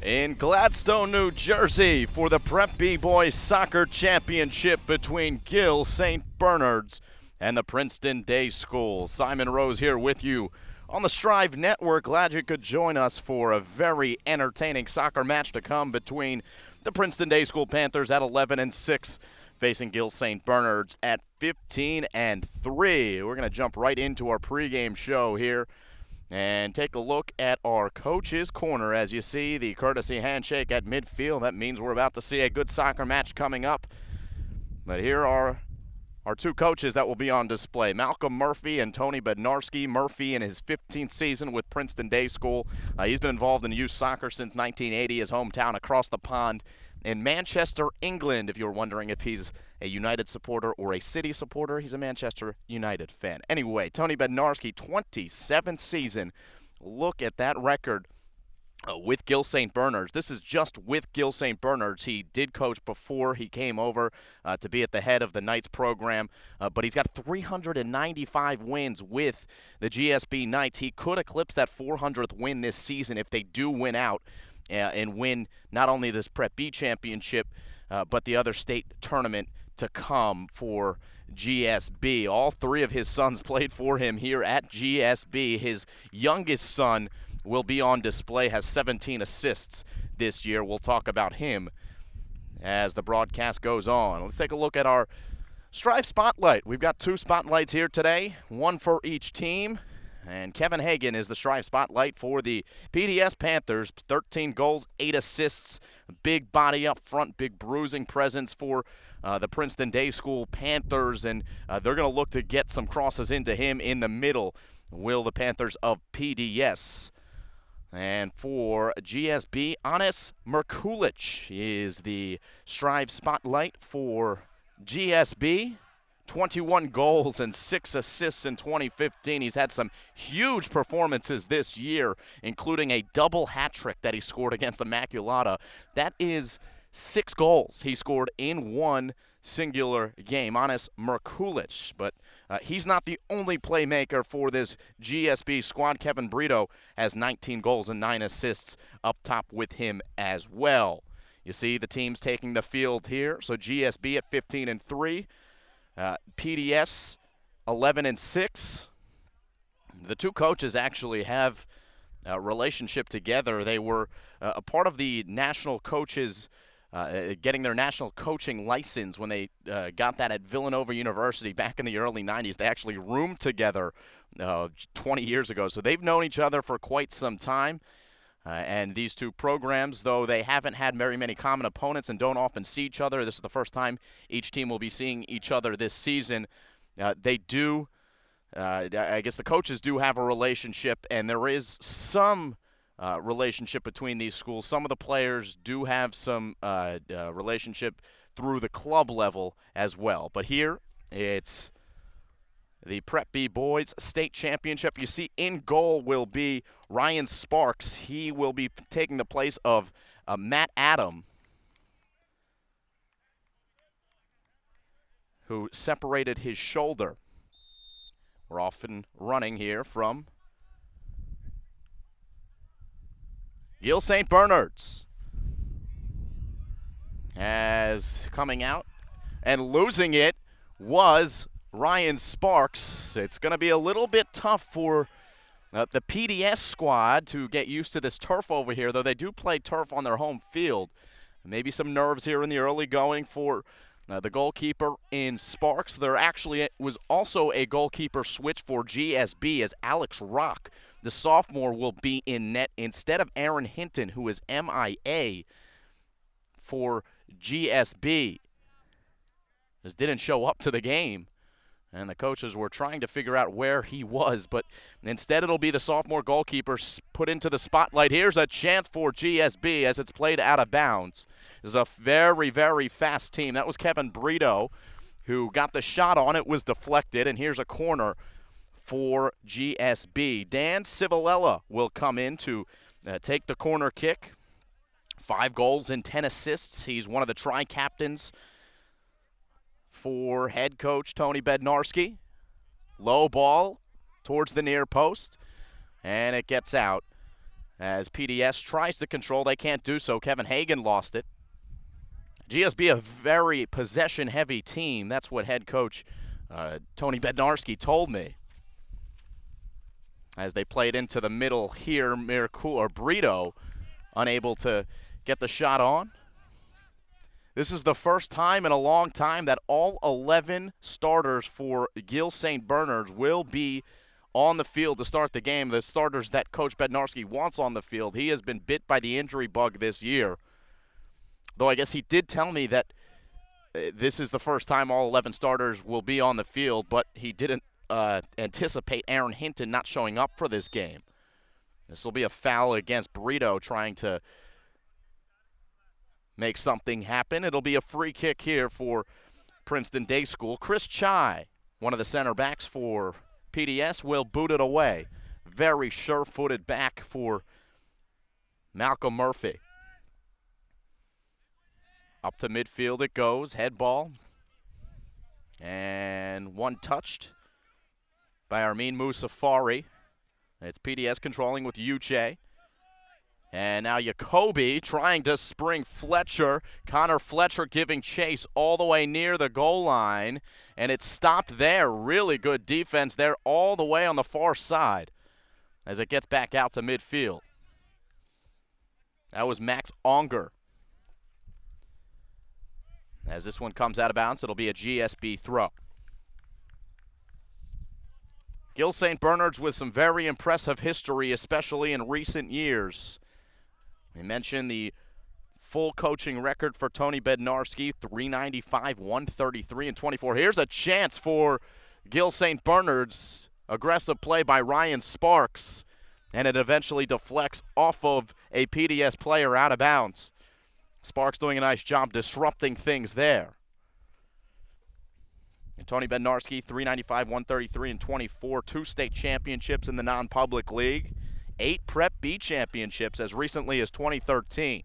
in Gladstone, New Jersey for the Prep B-Boys Soccer Championship between Gill St. Bernard's and the Princeton Day School. Simon Rose here with you on the Strive Network. Glad you could join us for a very entertaining soccer match to come between the Princeton Day School Panthers at 11-6 facing Gill St. Bernard's at 15-3. We're going to jump right into our pregame show here and take a look at our coach's corner. As you see, the courtesy handshake at midfield. That means we're about to see a good soccer match coming up. But here are our two coaches that will be on display, Malcolm Murphy and Tony Bednarski. Murphy in his 15th season with Princeton Day School. He's been involved in youth soccer since 1980, his hometown across the pond in Manchester, England. If you're wondering if he's a United supporter or a City supporter, he's a Manchester United fan. Anyway, Tony Bednarski, 27th season. Look at that record with Gill St. Bernard's. This is just with Gill St. Bernard's. He did coach before he came over to be at the head of the Knights program, but he's got 395 wins with the GSB Knights. He could eclipse that 400th win this season if they do win out and win not only this Prep B championship, but the other state tournament to come for GSB. All three of his sons played for him here at GSB. His youngest son will be on display, has 17 assists this year. We'll talk about him as the broadcast goes on. Let's take a look at our Strive Spotlight. We've got two spotlights here today, one for each team. And Kevin Hagan is the Strive Spotlight for the PDS Panthers. 13 goals, 8 assists, big body up front, big bruising presence for the Princeton Day School Panthers. And they're going to look to get some crosses into him in the middle, will the Panthers of PDS. And for GSB, Anis Merkulic is the Strive Spotlight for GSB. 21 goals and 6 assists in 2015. He's had some huge performances this year, including a double hat trick that he scored against Immaculata. That is 6 goals he scored in one singular game. Anis Merkulic, but he's not the only playmaker for this GSB squad. Kevin Brito has 19 goals and 9 assists up top with him as well. You see the teams taking the field here. So GSB at 15-3. PDS 11-6. The two coaches actually have a relationship together. They were a part of the national coaches getting their national coaching license when they got that at Villanova University back in the early 90s. They actually roomed together 20 years ago. So they've known each other for quite some time. And these two programs, though they haven't had very many common opponents and don't often see each other, this is the first time each team will be seeing each other this season. They do, I guess the coaches do have a relationship, and there is some relationship between these schools. Some of the players do have some relationship through the club level as well. But here, it's the Prep B Boys State Championship. You see in goal will be Ryan Sparks. He will be taking the place of Matt Adam, who separated his shoulder. We're often running here from Gill St. Bernard's. As coming out and losing it was Ryan Sparks. It's going to be a little bit tough for the PDS squad to get used to this turf over here, though they do play turf on their home field. Maybe some nerves here in the early going for the goalkeeper in Sparks. There actually was also a goalkeeper switch for GSB as Alex Rock, the sophomore, will be in net instead of Aaron Hinton, who is MIA for GSB. Just didn't show up to the game. And the coaches were trying to figure out where he was, but instead it'll be the sophomore goalkeeper put into the spotlight. Here's a chance for GSB as it's played out of bounds. This is a very, very fast team. That was Kevin Brito who got the shot on. It was deflected, and here's a corner for GSB. Dan Civilella will come in to take the corner kick. 5 goals and 10 assists. He's one of the tri-captains for head coach Tony Bednarski. Low ball towards the near post, and it gets out. As PDS tries to control, they can't do so. Kevin Hagan lost it. GSB, a very possession-heavy team. That's what head coach Tony Bednarski told me. As they played into the middle here, Brito unable to get the shot on. This is the first time in a long time that all 11 starters for Gill St. Bernard's will be on the field to start the game. The starters that Coach Bednarski wants on the field. He has been bit by the injury bug this year. Though I guess he did tell me that this is the first time all 11 starters will be on the field, but he didn't anticipate Aaron Hinton not showing up for this game. This will be a foul against Brito trying to make something happen. It'll be a free kick here for Princeton Day School. Chris Chai, one of the center backs for PDS, will boot it away. Very sure-footed back for Malcolm Murphy. Up to midfield it goes, head ball. And one touched by Armin Musafari. It's PDS controlling with Uche. And now Jacoby trying to spring Fletcher. Connor Fletcher giving chase all the way near the goal line. And it's stopped there. Really good defense there all the way on the far side as it gets back out to midfield. That was Max Onger. As this one comes out of bounds, it'll be a GSB throw. Gill St. Bernard's with some very impressive history, especially in recent years. We mentioned the full coaching record for Tony Bednarski, 395, 133, and 24. Here's a chance for Gill St. Bernard's. Aggressive play by Ryan Sparks, and it eventually deflects off of a PDS player out of bounds. Sparks doing a nice job disrupting things there. And Tony Bednarski, 395, 133, and 24. 2 state championships in the non-public league. 8 Prep B championships as recently as 2013.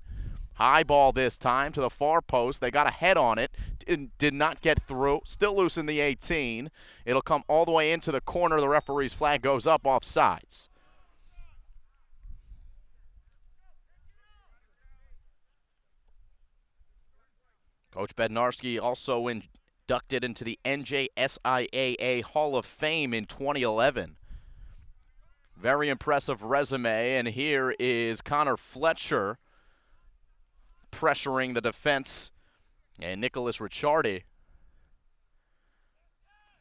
High ball this time to the far post. They got a head on it. Did not get through. Still loose in the 18. It'll come all the way into the corner. The referee's flag goes up offsides. Coach Bednarski also inducted into the NJSIAA Hall of Fame in 2011. Very impressive resume, and here is Connor Fletcher pressuring the defense, and Nicholas Ricciardi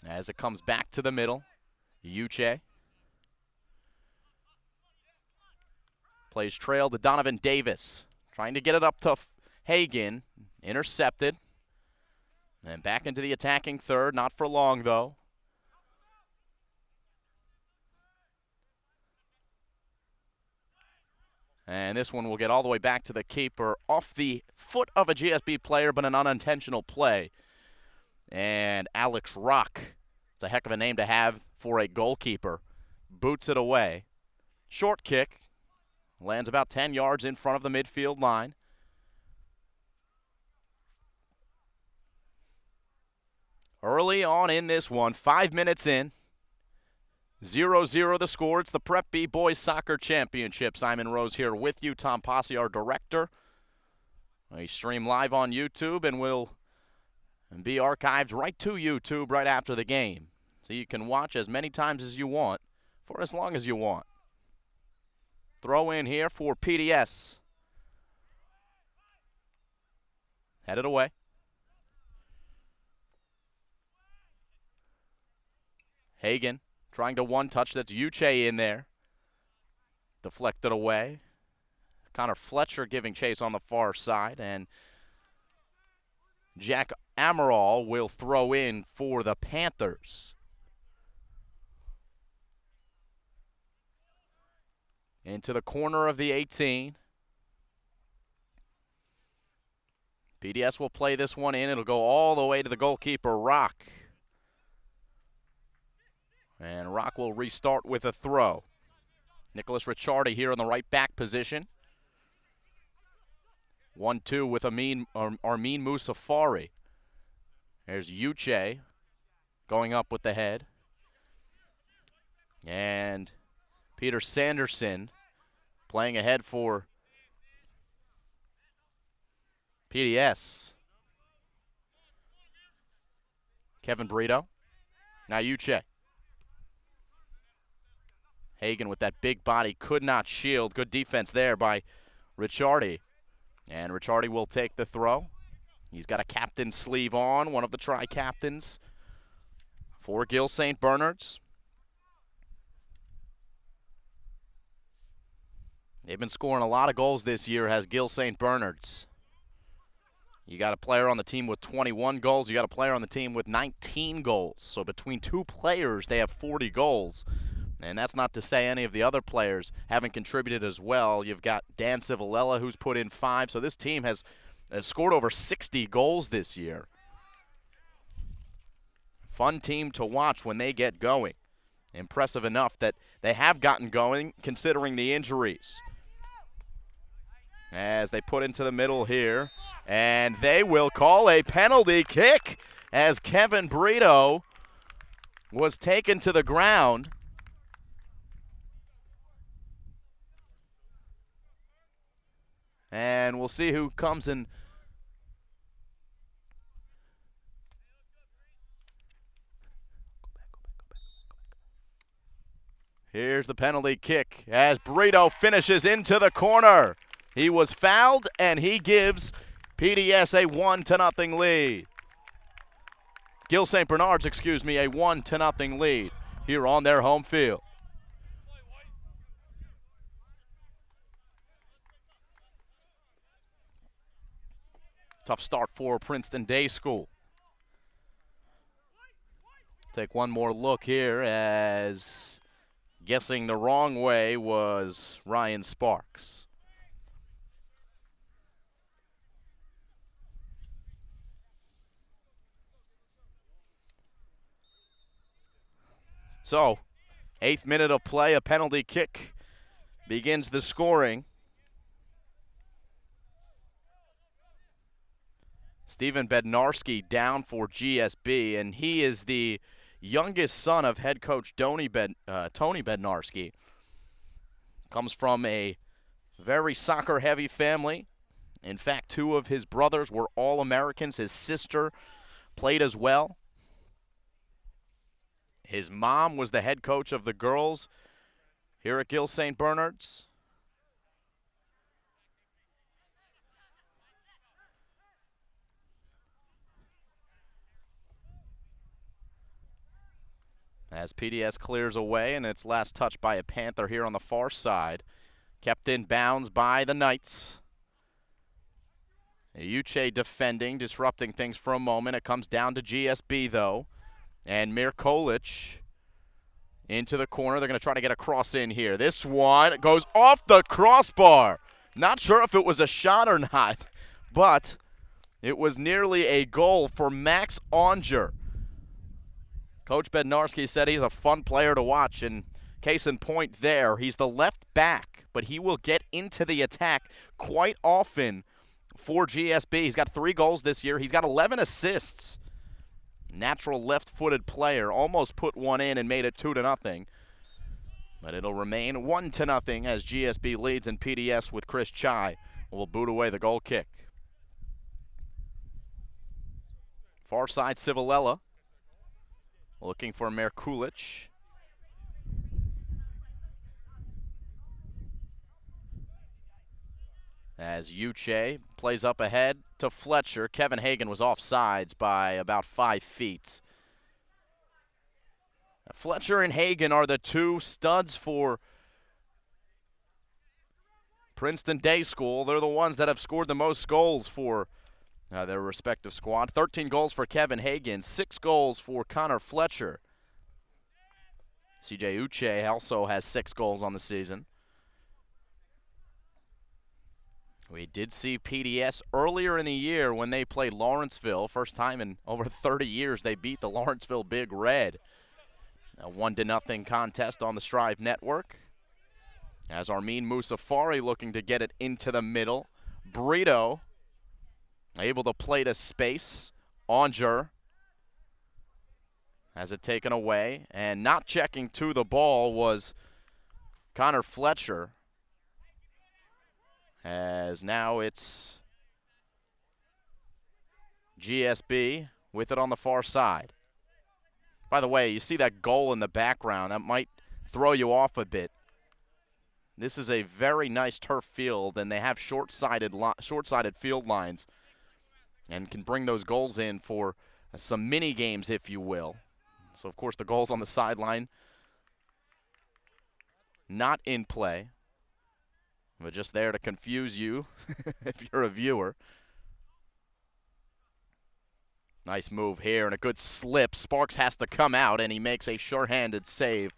as it comes back to the middle. Uche plays trail to Donovan Davis, trying to get it up to Hagan. Intercepted. And back into the attacking third. Not for long, though. And this one will get all the way back to the keeper. Off the foot of a GSB player, but an unintentional play. And Alex Rock. It's a heck of a name to have for a goalkeeper. Boots it away. Short kick. Lands about 10 yards in front of the midfield line. Early on in this one, 5 minutes in, 0-0 the score. It's the Prep B Boys Soccer Championship. Simon Rose here with you, Tom Posse, our director. We stream live on YouTube and will be archived right to YouTube right after the game. So you can watch as many times as you want for as long as you want. Throw in here for PDS. Headed away. Hagan trying to one-touch. That's Uche in there. Deflected away. Connor Fletcher giving chase on the far side. And Jack Amaral will throw in for the Panthers. Into the corner of the 18. PDS will play this one in. It'll go all the way to the goalkeeper, Rock. And Rock will restart with a throw. Nicholas Ricciardi here in the right back position. 1-2 with Armin Musafari. There's Uche going up with the head. And Peter Sanderson Playing ahead for PDS. Kevin Brito. Now Uche. Hagan with that big body could not shield. Good defense there by Ricciardi. And Ricciardi will take the throw. He's got a captain's sleeve on, one of the tri-captains for Gill St. Bernard's. They've been scoring a lot of goals this year, has Gill St. Bernard's. You got a player on the team with 21 goals. You got a player on the team with 19 goals. So between two players, they have 40 goals. And that's not to say any of the other players haven't contributed as well. You've got Dan Civilella, who's put in 5. So this team has scored over 60 goals this year. Fun team to watch when they get going. Impressive enough that they have gotten going considering the injuries. As they put into the middle here. And they will call a penalty kick as Kevin Brito was taken to the ground. And we'll see who comes in. Here's the penalty kick as Brito finishes into the corner. He was fouled, and he gives PDS a 1-0 lead. Gill St. Bernard's, a 1-0 lead here on their home field. Tough start for Princeton Day School. Take one more look here as guessing the wrong way was Ryan Sparks. So, 8th minute of play, a penalty kick begins the scoring. Stephen Bednarski down for GSB, and he is the youngest son of head coach Tony Bednarski. Comes from a very soccer-heavy family. In fact, 2 of his brothers were All-Americans. His sister played as well. His mom was the head coach of the girls here at Gill St. Bernard's. As PDS clears away, and it's last touched by a Panther here on the far side. Kept in bounds by the Knights. Uche defending, disrupting things for a moment. It comes down to GSB, though. And Mirkolich into the corner. They're going to try to get a cross in here. This one goes off the crossbar. Not sure if it was a shot or not, but it was nearly a goal for Max Onger. Coach Bednarski said he's a fun player to watch, and case in point there, he's the left back, but he will get into the attack quite often for GSB. He's got 3 goals this year. He's got 11 assists. Natural left-footed player. Almost put one in and made it 2-0. But it'll remain 1-0 as GSB leads in PDS with Chris Chai will boot away the goal kick. Far side, Civilella. Looking for Mirkolich. As Uche plays up ahead to Fletcher. Kevin Hagan was offsides by about 5 feet. Fletcher and Hagan are the 2 studs for Princeton Day School. They're the ones that have scored the most goals for their respective squad. 13 goals for Kevin Hagan, 6 goals for Connor Fletcher. CJ Uche also has 6 goals on the season. We did see PDS earlier in the year when they played Lawrenceville. First time in over 30 years they beat the Lawrenceville Big Red. A 1-0 contest on the Strive Network. As Armin Musafari looking to get it into the middle. Brito able to play to space. Onger has it taken away. And not checking to the ball was Connor Fletcher. as now it's GSB with it on the far side. By the way, you see that goal in the background. That might throw you off a bit. This is a very nice turf field, and they have short-sided field lines and can bring those goals in for some mini games, if you will. So, of course, the goals on the sideline not in play, but just there to confuse you if you're a viewer. Nice move here and a good slip. Sparks has to come out, and he makes a sure-handed save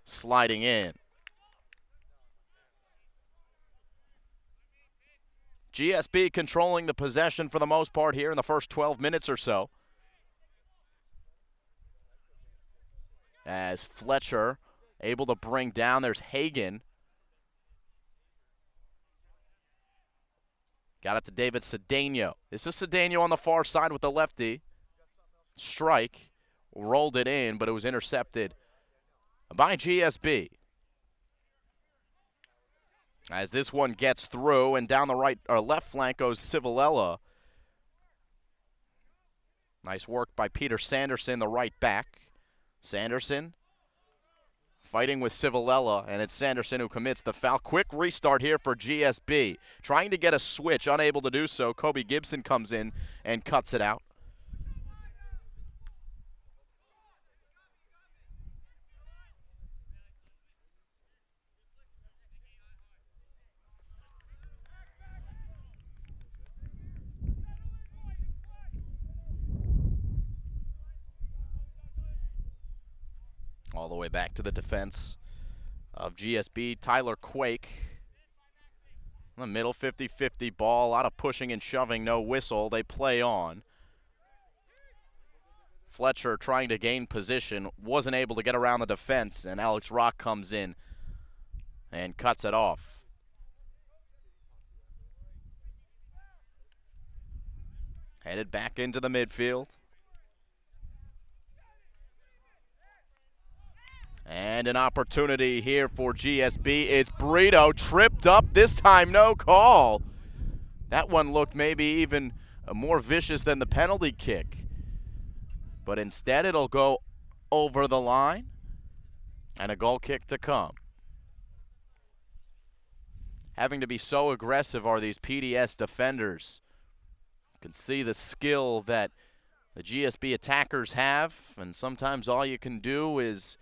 sliding in. GSB controlling the possession for the most part here in the first 12 minutes or so. As Fletcher able to bring down, there's Hagan. Got it to David Cedeno. This is Cedeno on the far side with the lefty. Strike. Rolled it in, but it was intercepted by GSB. As this one gets through, and down the right or left flank goes Civilella. Nice work by Peter Sanderson, the right back. Sanderson fighting with Civilella, and it's Sanderson who commits the foul. Quick restart here for GSB. Trying to get a switch, unable to do so. Kobe Gibson comes in and cuts it out. All the way back to the defense of GSB. Tyler Quake. In the middle, 50-50 ball. A lot of pushing and shoving, no whistle. They play on. Fletcher trying to gain position. Wasn't able to get around the defense, and Alex Rock comes in and cuts it off. Headed back into the midfield. And an opportunity here for GSB. It's Brito tripped up. This time, no call. That one looked maybe even more vicious than the penalty kick. But instead, it'll go over the line. And a goal kick to come. Having to be so aggressive are these PDS defenders. You can see the skill that the GSB attackers have. And sometimes all you can do is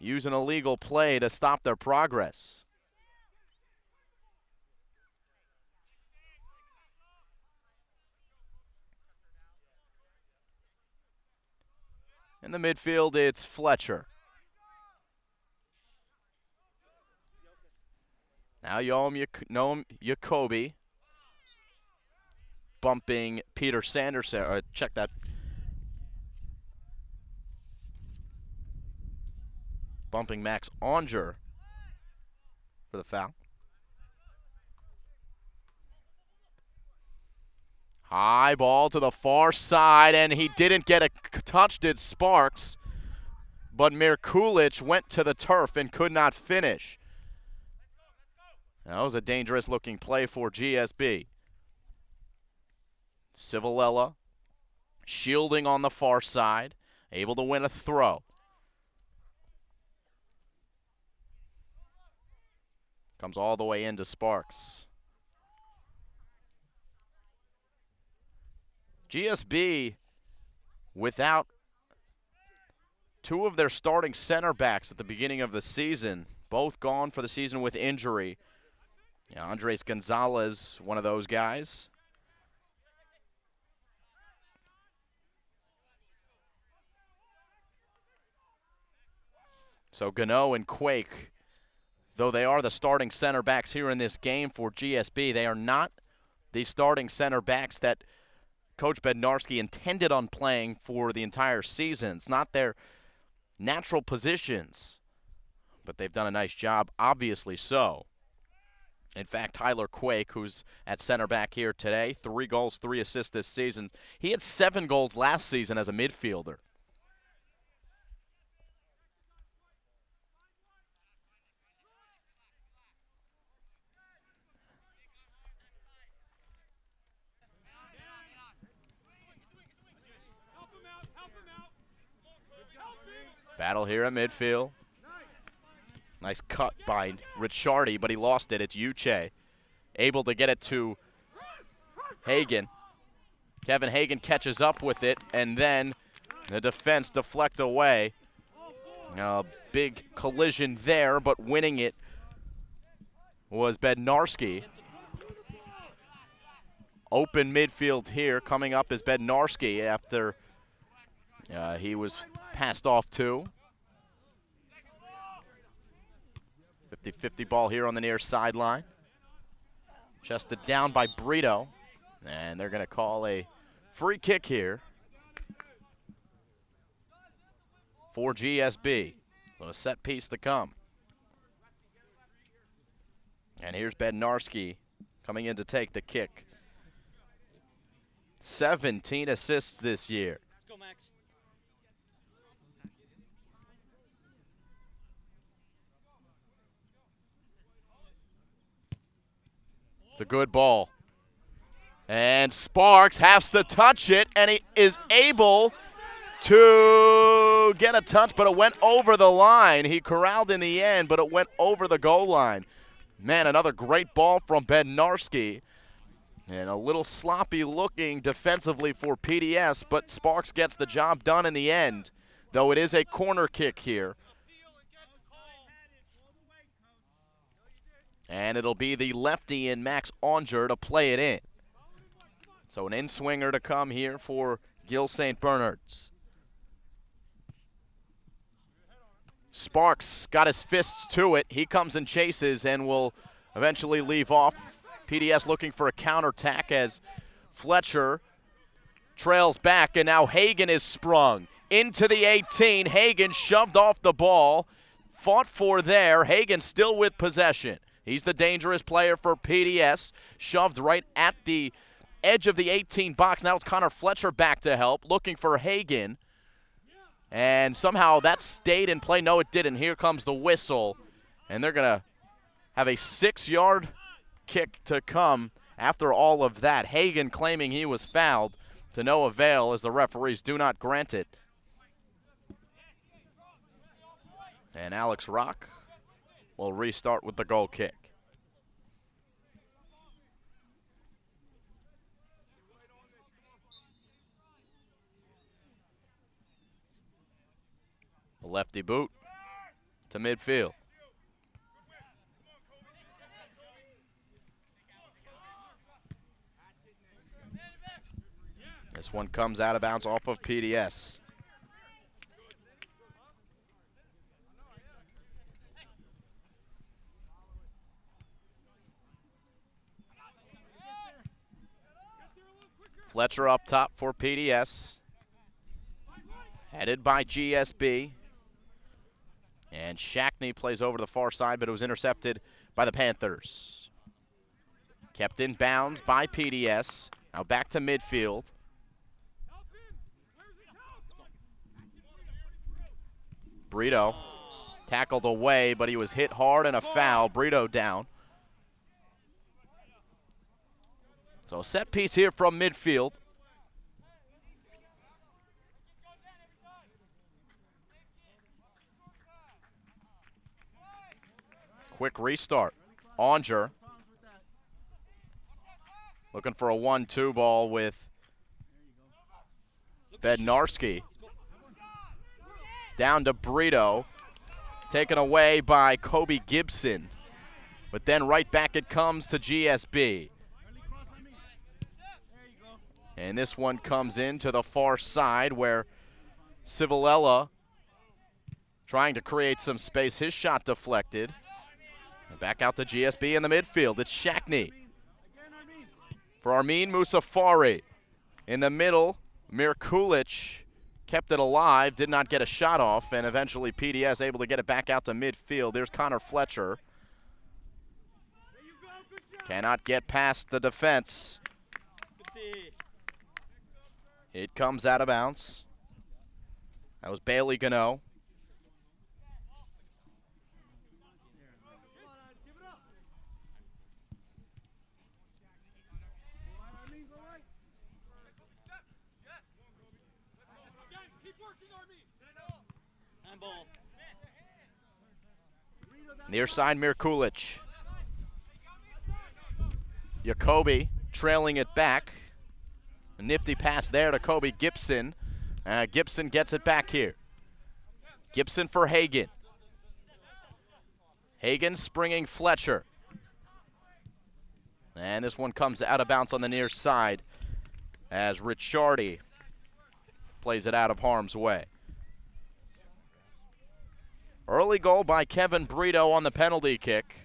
use an illegal play to stop their progress. In the midfield, it's Fletcher. Now Noam Jacoby bumping Peter Sanderson. Check that. Bumping Max Onger for the foul. High ball to the far side, and he didn't get a touch, did Sparks. But Mirkulic went to the turf and could not finish. That was a dangerous-looking play for GSB. Civilella shielding on the far side, able to win a throw. Comes all the way into Sparks. GSB, without two of their starting center backs at the beginning of the season, both gone for the season with injury. Yeah, Andres Gonzalez, one of those guys. So Gano and Quake, though they are the starting center backs here in this game for GSB, they are not the starting center backs that Coach Bednarski intended on playing for the entire season. It's not their natural positions, but they've done a nice job, obviously so. In fact, Tyler Quake, who's at center back here today, 3 goals, 3 assists this season. He had 7 goals last season as a midfielder. Battle here at midfield. Nice cut by Ricciardi, but he lost it. It's Uche. Able to get it to Hagan. Kevin Hagan catches up with it, and then the defense deflect away. A big collision there, but winning it was Bednarski. Open midfield here. Coming up is Bednarski after he was passed off to. 50-50 ball here on the near sideline. Chested down by Brito. And they're going to call a free kick here for GSB. So a set piece to come. And here's Bednarski coming in to take the kick. 17 assists this year. Let's go, Max. It's a good ball. And Sparks has to touch it, and he is able to get a touch, but it went over the line. He corralled in the end, but it went over the goal line. Man, another great ball from Bednarski. And a little sloppy looking defensively for PDS, but Sparks gets the job done in the end, though it is a corner kick here. And it'll be the lefty in Max Onger to play it in. So an in-swinger to come here for Gill St. Bernard's. Sparks got his fists to it. He comes and chases and will eventually leave off. PDS looking for a counterattack as Fletcher trails back, and now Hagan is sprung into the 18. Hagan shoved off the ball, fought for there. Hagan still with possession. He's the dangerous player for PDS. Shoved right at the edge of the 18 box. Now it's Connor Fletcher back to help, looking for Hagan. And somehow that stayed in play. No, it didn't. Here comes the whistle. And they're going to have a 6-yard kick to come after all of that. Hagan claiming he was fouled to no avail as the referees do not grant it. And Alex Rock will restart with the goal kick. The lefty boot to midfield. This one comes out of bounds off of PDS. Fletcher up top for PDS. Headed by GSB. And Shackney plays over to the far side, but it was intercepted by the Panthers. Kept in bounds by PDS. Now back to midfield. Brito tackled away, but he was hit hard and a foul. Brito down. So a set piece here from midfield. Quick restart. Onger looking for a 1-2 ball with Bednarski. Down to Brito. Taken away by Kobe Gibson. But then right back it comes to GSB. And this one comes in to the far side where Civilella trying to create some space. His shot deflected. Back out to GSB in the midfield. It's Shackney for Armin Musafari. In the middle, Mir Kulic kept it alive, did not get a shot off, and eventually PDS able to get it back out to midfield. There's Connor Fletcher. Cannot get past the defense. It comes out of bounds. That was Bailey Gano. Near side, Mirkulic. Jacoby trailing it back. A nifty pass there to Kobe Gibson. Gibson gets it back here. Gibson for Hagen. Hagen springing Fletcher. And this one comes out of bounds on the near side as Ricciardi plays it out of harm's way. Early goal by Kevin Brito on the penalty kick.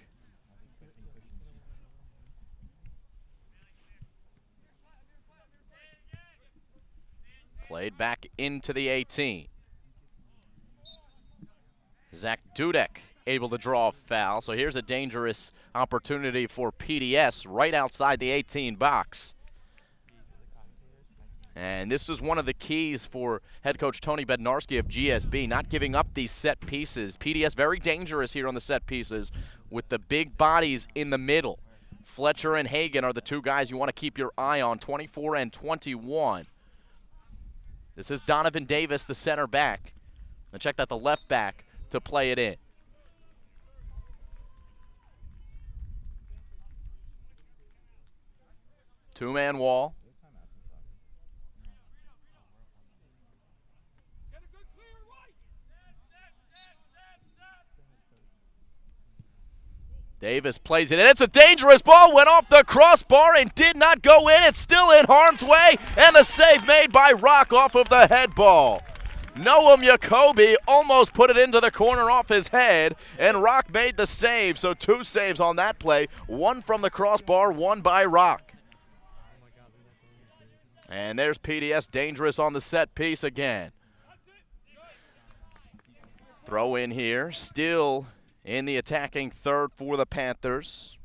Played back into the 18. Zach Dudek able to draw a foul. So here's a dangerous opportunity for PDS right outside the 18 box. And this is one of the keys for head coach Tony Bednarski of GSB, not giving up these set pieces. PDS very dangerous here on the set pieces with the big bodies in the middle. Fletcher and Hagen are the two guys you want to keep your eye on, 24 and 21. This is Donovan Davis, the center back. And check that the left back to play it in. Two-man wall. Davis plays it in. It's a dangerous ball. Went off the crossbar and did not go in. It's still in harm's way. And the save made by Rock off of the head ball. Noam Jacoby almost put it into the corner off his head, and Rock made the save. So two saves on that play. One from the crossbar, one by Rock. And there's PDS dangerous on the set piece again. Throw in here. Still in the attacking third for the Panthers.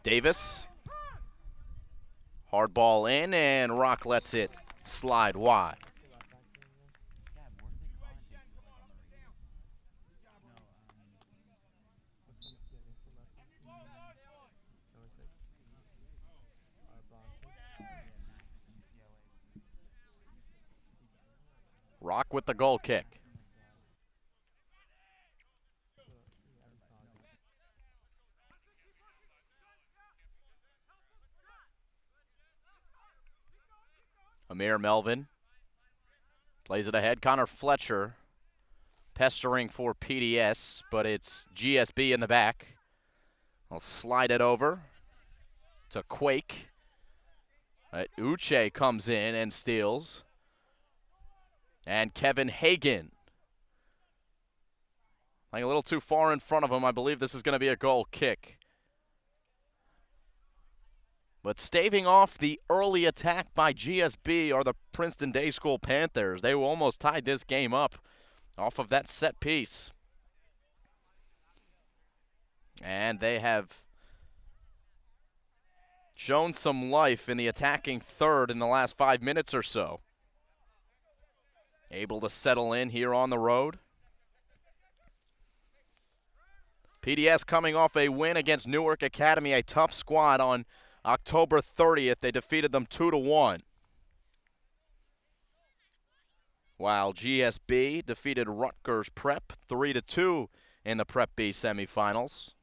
Davis. Hard ball in, and Rock lets it slide wide. Rock with the goal kick. Amir Melvin plays it ahead. Connor Fletcher pestering for PDS, but it's GSB in the back. I'll slide it over to Quake. Uche comes in and steals. And Kevin Hagen. Like a little too far in front of him. I believe this is going to be a goal kick. But staving off the early attack by GSB are the Princeton Day School Panthers. They almost tied this game up off of that set piece. And they have shown some life in the attacking third in the last 5 minutes or so. Able to settle in here on the road. PDS coming off a win against Newark Academy, a tough squad on October 30th. They defeated them 2-1. While GSB defeated Rutgers Prep 3-2 in the Prep B semifinals.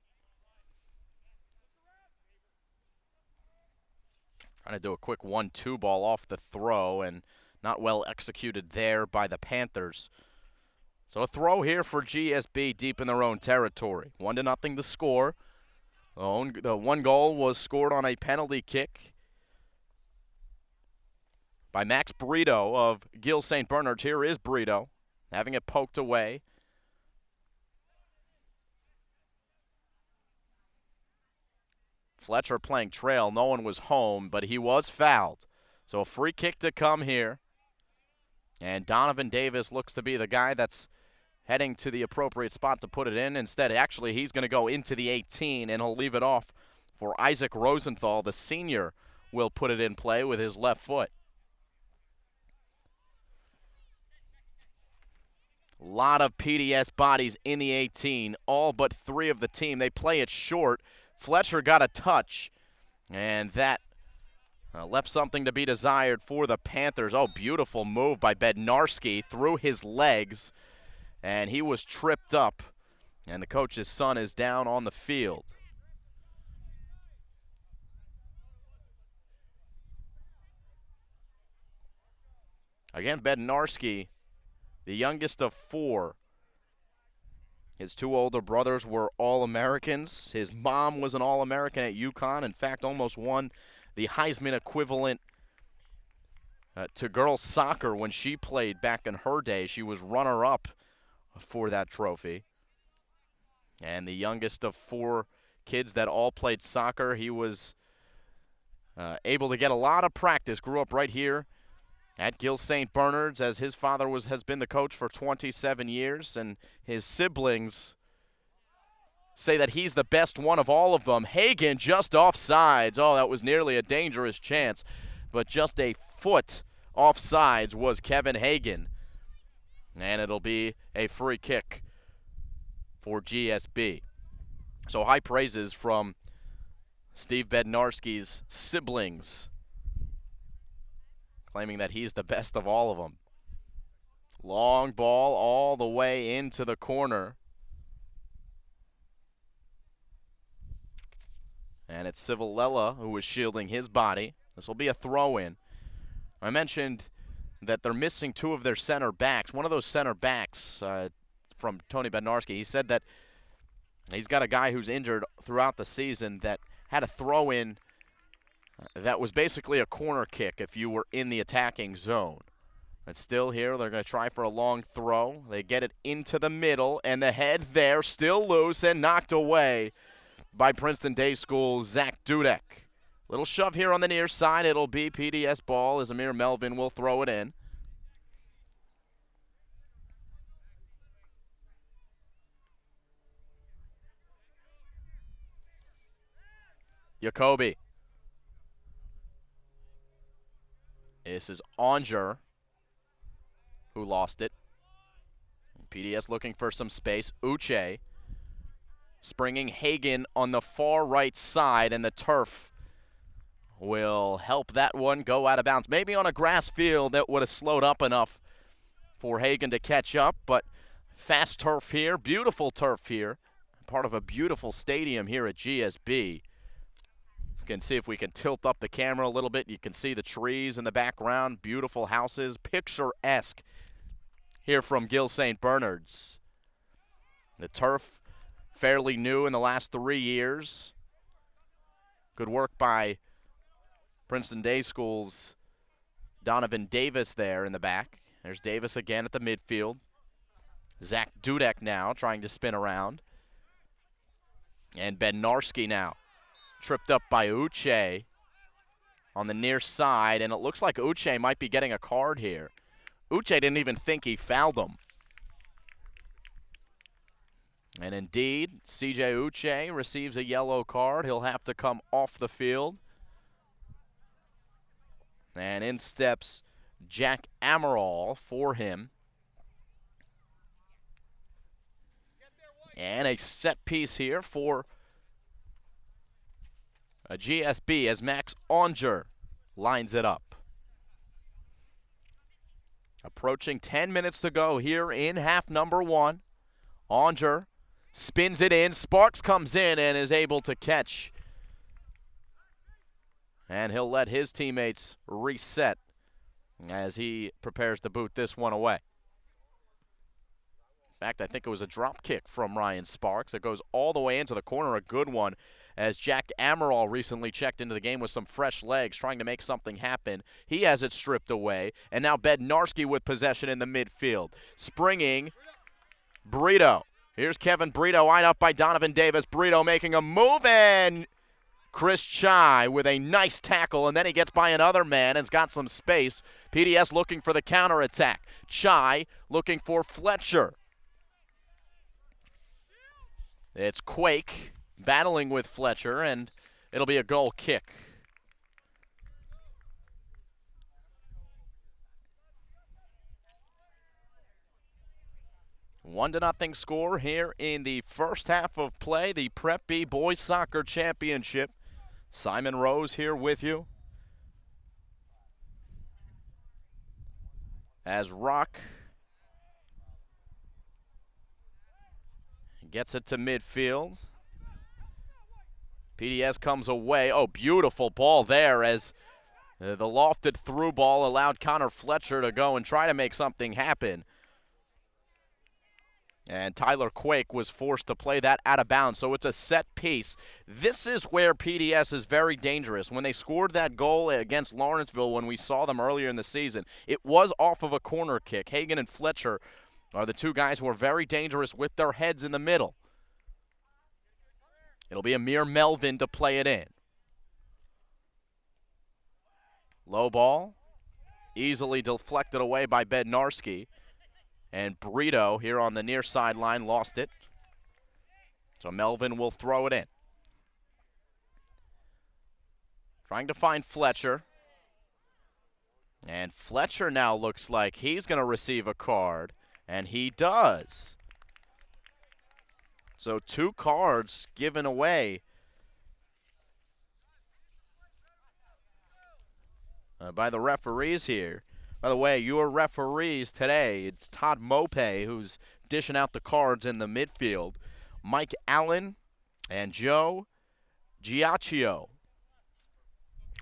Trying to do a quick 1-2 ball off the throw, and not well executed there by the Panthers. So a throw here for GSB deep in their own territory. 1-0 the score. The one goal was scored on a penalty kick by Max Brito of Gill St. Bernard's. Here is Brito having it poked away. Fletcher playing trail. No one was home, but he was fouled. So a free kick to come here. And Donovan Davis looks to be the guy that's heading to the appropriate spot to put it in. Instead, actually, he's going to go into the 18, and he'll leave it off for Isaac Rosenthal. The senior will put it in play with his left foot. A lot of PDS bodies in the 18, all but 3 of the team. They play it short. Fletcher got a touch, and that left something to be desired for the Panthers. Oh, beautiful move by Bednarski through his legs, and he was tripped up, and the coach's son is down on the field. Again, Bednarski, the youngest of 4. His 2 older brothers were All-Americans. His mom was an All-American at UConn. In fact, almost won the Heisman equivalent to girls soccer when she played back in her day. She was runner-up for that trophy. And the youngest of 4 kids that all played soccer, he was able to get a lot of practice. Grew up right here at Gill St. Bernard's, as his father has been the coach for 27 years, and his siblings say that he's the best one of all of them. Hagan just offsides. Oh, that was nearly a dangerous chance, but just a foot offsides was Kevin Hagan. And it'll be a free kick for GSB. So high praises from Steve Bednarski's siblings, claiming that he's the best of all of them. Long ball all the way into the corner. And it's Civilella who is shielding his body. This will be a throw-in. I mentioned that they're missing 2 of their center backs. One of those center backs from Tony Bednarski, he said that he's got a guy who's injured throughout the season that had a throw-in that was basically a corner kick if you were in the attacking zone. But still here, they're going to try for a long throw. They get it into the middle, and the head there, still loose and knocked away by Princeton Day School's Zach Dudek. Little shove here on the near side. It'll be PDS ball as Amir Melvin will throw it in. Jacoby. This is Onger who lost it. PDS looking for some space. Uche springing Hagan on the far right side, and the turf will help that one go out of bounds. Maybe on a grass field that would have slowed up enough for Hagan to catch up, but fast turf here, beautiful turf here, part of a beautiful stadium here at GSB. You can see if we can tilt up the camera a little bit. You can see the trees in the background, beautiful houses, picturesque here from Gill St. Bernard's. The turf fairly new in the last 3 years. Good work by Princeton Day School's Donovan Davis there in the back. There's Davis again at the midfield. Zach Dudek now trying to spin around. And Bednarski now tripped up by Uche on the near side, and it looks like Uche might be getting a card here. Uche didn't even think he fouled him. And indeed, CJ Uche receives a yellow card. He'll have to come off the field. And in steps Jack Amaral for him. And a set piece here for a GSB as Max Onger lines it up. Approaching 10 minutes to go here in half number 1. Onger spins it in. Sparks comes in and is able to catch. And he'll let his teammates reset as he prepares to boot this one away. In fact, I think it was a drop kick from Ryan Sparks. It goes all the way into the corner, a good one, as Jack Amaral recently checked into the game with some fresh legs, trying to make something happen. He has it stripped away, and now Bednarski with possession in the midfield. Springing, Brito. Here's Kevin Brito, lined up by Donovan Davis. Brito making a move, and Chris Chai with a nice tackle, and then he gets by another man and's got some space. PDS looking for the counterattack. Chai looking for Fletcher. It's Quake battling with Fletcher, and it'll be a goal kick. 1-0 score here in the first half of play, the Prep B Boys Soccer Championship. Simon Rose here with you. As Rock gets it to midfield. PDS comes away. Oh, beautiful ball there as the lofted through ball allowed Connor Fletcher to go and try to make something happen. And Tyler Quake was forced to play that out of bounds, so it's a set piece. This is where PDS is very dangerous. When they scored that goal against Lawrenceville when we saw them earlier in the season, it was off of a corner kick. Hagan and Fletcher are the two guys who are very dangerous with their heads in the middle. It'll be Amir Melvin to play it in. Low ball, easily deflected away by Bednarski. And Brito here on the near sideline lost it. So Melvin will throw it in. Trying to find Fletcher. And Fletcher now looks like he's going to receive a card. And he does. So 2 cards given away by the referees here. By the way, your referees today, it's Todd Mopay who's dishing out the cards in the midfield. Mike Allen and Joe Giacchio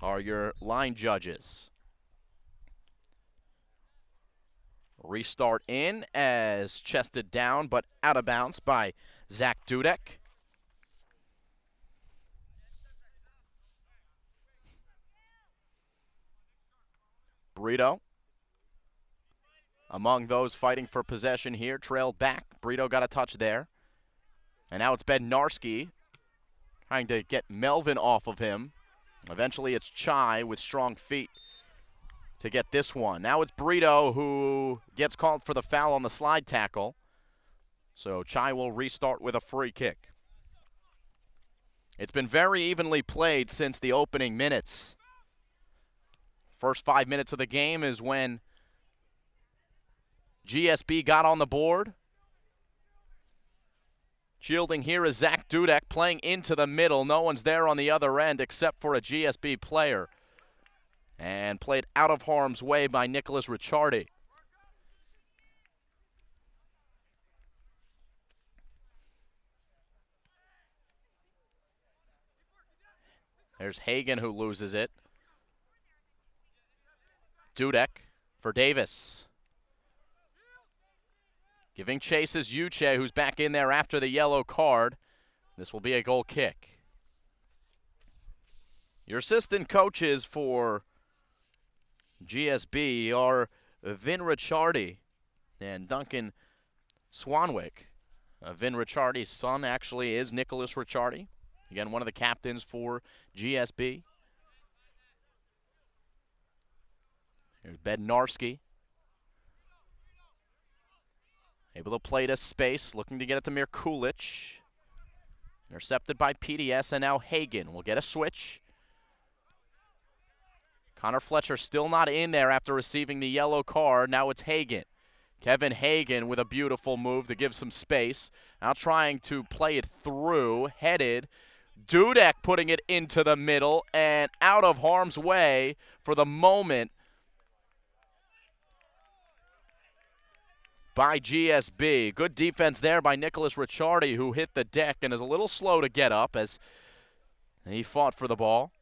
are your line judges. Restart in as chested down but out of bounds by Zach Dudek. Brito, among those fighting for possession here, trailed back. Brito got a touch there. And now it's Bednarski trying to get Melvin off of him. Eventually it's Chai with strong feet to get this one. Now it's Brito who gets called for the foul on the slide tackle. So Chai will restart with a free kick. It's been very evenly played since the opening minutes. First 5 minutes of the game is when GSB got on the board. Shielding here is Zach Dudek playing into the middle. No one's there on the other end except for a GSB player. And played out of harm's way by Nicholas Ricciardi. There's Hagan who loses it. Dudek for Davis. Giving chase is Uche, who's back in there after the yellow card. This will be a goal kick. Your assistant coaches for GSB are Vin Ricciardi and Duncan Swanwick. Vin Ricciardi's son actually is Nicholas Ricciardi. Again, one of the captains for GSB. Here's Bednarski. Able to play to space, looking to get it to Mir Kulich. Intercepted by PDS, and now Hagan will get a switch. Connor Fletcher still not in there after receiving the yellow card. Now it's Hagan. Kevin Hagan with a beautiful move to give some space. Now trying to play it through, headed. Dudek putting it into the middle and out of harm's way for the moment by GSB. Good defense there by Nicholas Ricciardi, who hit the deck and is a little slow to get up as he fought for the ball.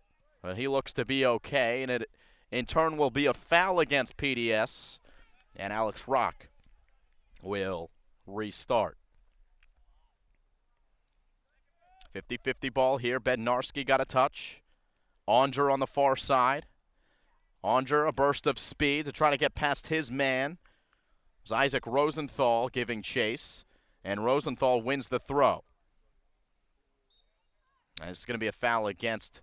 But he looks to be okay, and it in turn will be a foul against PDS, and Alex Rock will restart. 50-50 ball here. Bednarski got a touch. Onger on the far side. Onger, a burst of speed to try to get past his man. It was Isaac Rosenthal giving chase, and Rosenthal wins the throw. And it's going to be a foul against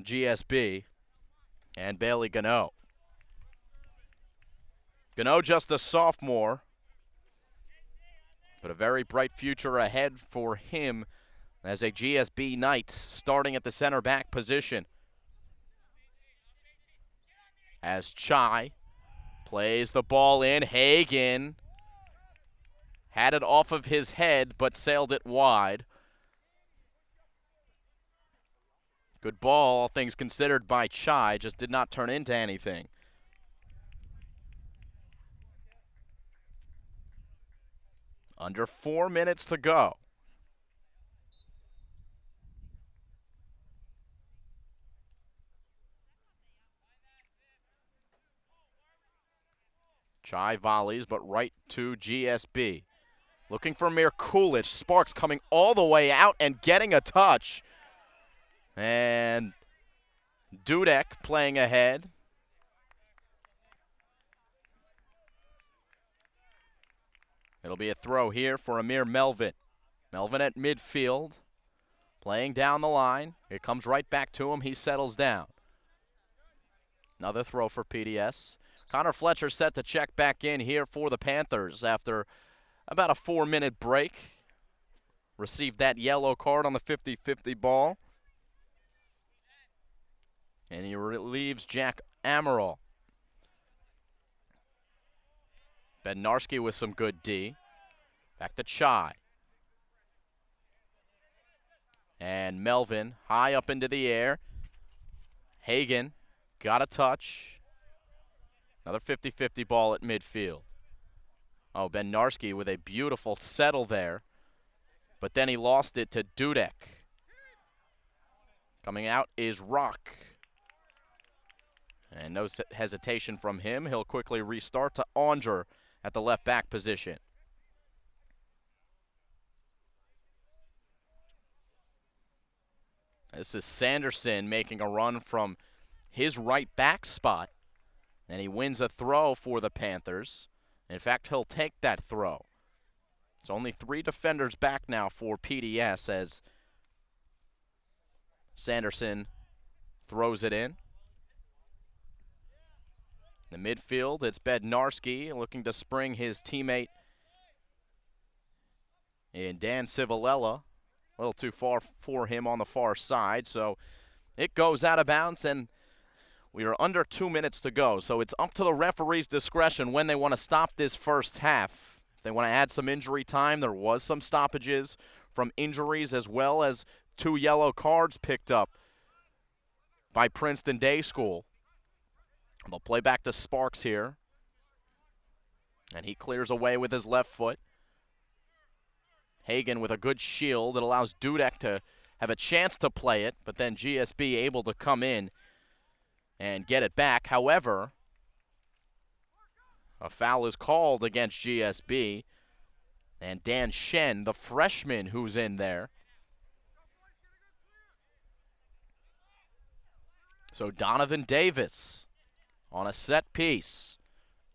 GSB and Bailey Gano. Gano just a sophomore, but a very bright future ahead for him as a GSB Knight starting at the center back position. As Chai Plays the ball in. Hagen had it off of his head, but sailed it wide. Good ball, all things considered, by Chai. Just did not turn into anything. Under 4 minutes to go. Chai volleys, but right to GSB. Looking for Mir Kulich. Sparks coming all the way out and getting a touch. And Dudek playing ahead. It'll be a throw here for Amir Melvin. Melvin at midfield, playing down the line. It comes right back to him. He settles down. Another throw for PDS. Connor Fletcher set to check back in here for the Panthers after about a 4-minute break. Received that yellow card on the 50-50 ball. And he relieves Jack Amaral. Bednarski with some good D. Back to Chai. And Melvin high up into the air. Hagen got a touch. Another 50-50 ball at midfield. Oh, Bednarski with a beautiful settle there. But then he lost it to Dudek. Coming out is Rock. And no hesitation from him. He'll quickly restart to Onger at the left back position. This is Sanderson making a run from his right back spot. And he wins a throw for the Panthers. In fact, he'll take that throw. It's only 3 defenders back now for PDS as Sanderson throws it in. In the midfield, it's Bednarski looking to spring his teammate in Dan Civilella. A little too far for him on the far side, so it goes out of bounds, and we are under 2 minutes to go. So it's up to the referee's discretion when they want to stop this first half. If they want to add some injury time, there was some stoppages from injuries as well as 2 yellow cards picked up by Princeton Day School. They'll play back to Sparks here. And he clears away with his left foot. Hagen with a good shield. It allows Dudek to have a chance to play it, but then GSB able to come in and get it back. However, a foul is called against GSB. And Dan Shen, the freshman who's in there. So Donovan Davis on a set piece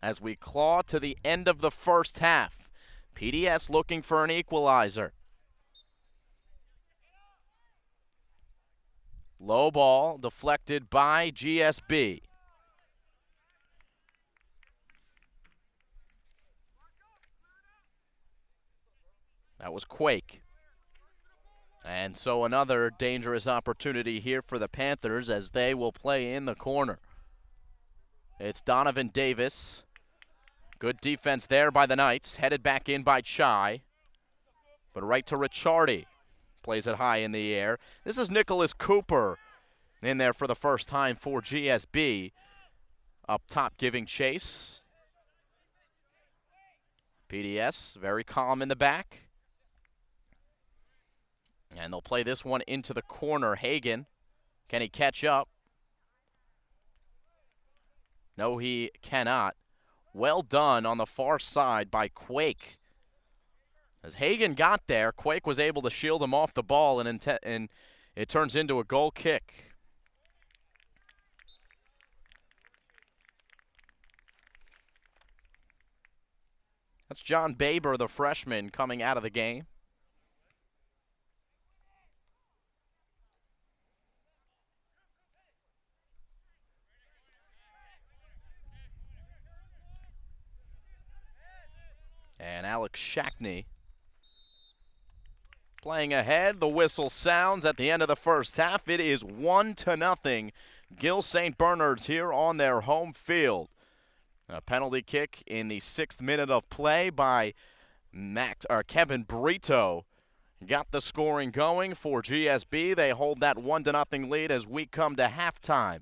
as we claw to the end of the first half. PDS looking for an equalizer. Low ball deflected by GSB. That was Quake. And so another dangerous opportunity here for the Panthers as they will play in the corner. It's Donovan Davis. Good defense there by the Knights. Headed back in by Chai. But right to Ricciardi. Plays it high in the air. This is Nicholas Cooper in there for the first time for GSB. Up top giving chase. PDS very calm in the back. And they'll play this one into the corner. Hagen, can he catch up? No, he cannot. Well done on the far side by Quake. As Hagen got there, Quake was able to shield him off the ball, and it turns into a goal kick. That's John Baber, the freshman, coming out of the game. And Alex Shackney playing ahead. The whistle sounds at the end of the first half. It is 1-0. Gill St. Bernard's here on their home field. A penalty kick in the 6th minute of play by Kevin Brito got the scoring going for GSB. They hold that 1-0 lead as we come to halftime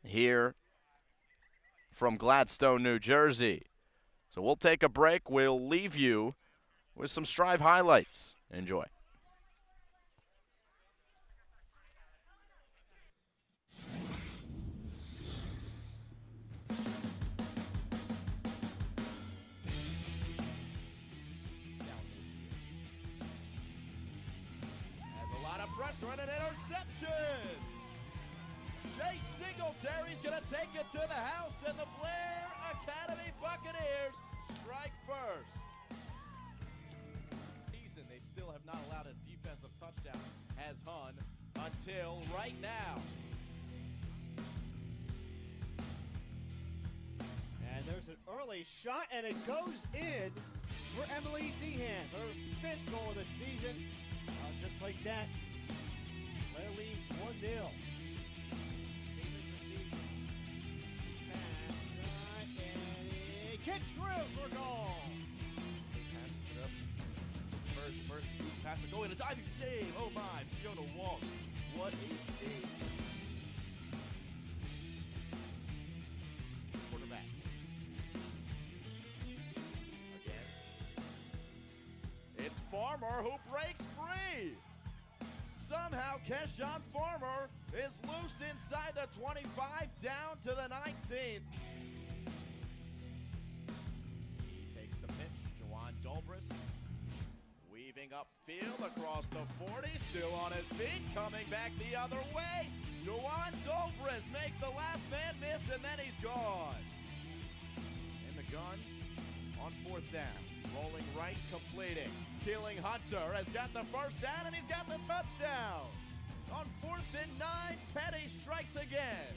here from Gladstone, New Jersey. So we'll take a break. We'll leave you with some Strive highlights. Enjoy. Pressure and an interception. Chase Singletary's going to take it to the house, and the Blair Academy Buccaneers strike first. Season, they still have not allowed a defensive touchdown as Hun until right now. And there's an early shot, and it goes in for Emily Dehan, her 5th goal of the season. Just like that, Blair leads 1-0. Stevens receives pass, and it kicks through for a goal. Passes it up. First pass to go in, a diving save. Oh my, Fiona Wong. What a save. Quarterback. Again. It's Farmer who breaks free. Somehow Keshawn Farmer is loose inside the 25 down to the 19. He takes the pitch. Juwan Dolbris weaving upfield across the 40, still on his feet, coming back the other way. Juwan Dolbris makes the last man miss, and then he's gone. In the gun on 4th down. Rolling right, completing. Keeling Hunter has got the first down, and he's got the touchdown. On 4th and 9, Petty strikes again.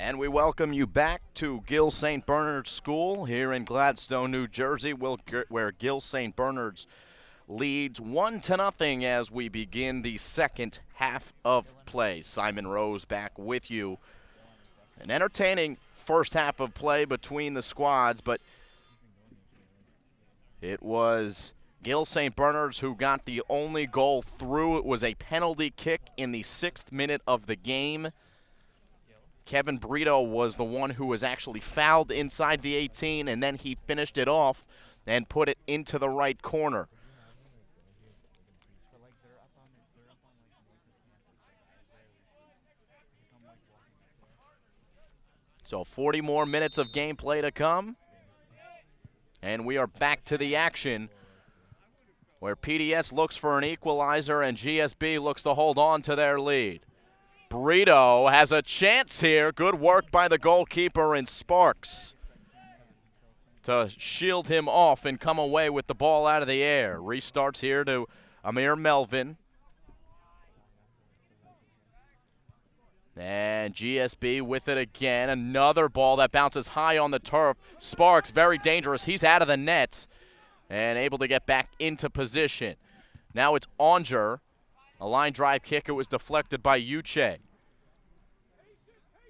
And we welcome you back to Gill St. Bernard's School here in Gladstone, New Jersey, where Gill St. Bernard's leads 1-0 as we begin the second half of play. Simon Rose back with you. An entertaining first half of play between the squads, but it was Gill St. Bernard's who got the only goal through. It was a penalty kick in the 6th minute of the game. Kevin Brito was the one who was actually fouled inside the 18, and then he finished it off and put it into the right corner. So 40 more minutes of gameplay to come, and we are back to the action where PDS looks for an equalizer and GSB looks to hold on to their lead. Brito has a chance here. Good work by the goalkeeper in Sparks to shield him off and come away with the ball out of the air. Restarts here to Amir Melvin. And GSB with it again. Another ball that bounces high on the turf. Sparks, very dangerous. He's out of the net and able to get back into position. Now it's Onger. A line drive kick. It was deflected by Uche.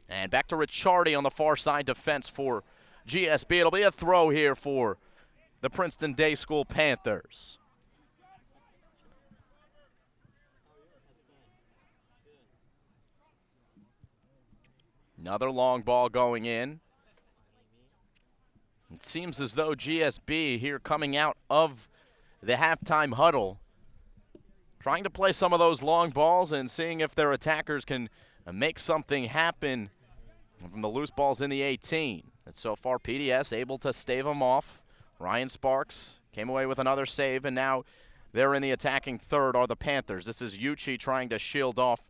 And back to Ricciardi on the far side defense for GSB. It'll be a throw here for the Princeton Day School Panthers. Another long ball going in. It seems as though GSB here coming out of the halftime huddle trying to play some of those long balls and seeing if their attackers can make something happen from the loose balls in the 18. And so far, PDS able to stave them off. Ryan Sparks came away with another save, and now they're in the attacking third are the Panthers. This is Uchi trying to shield off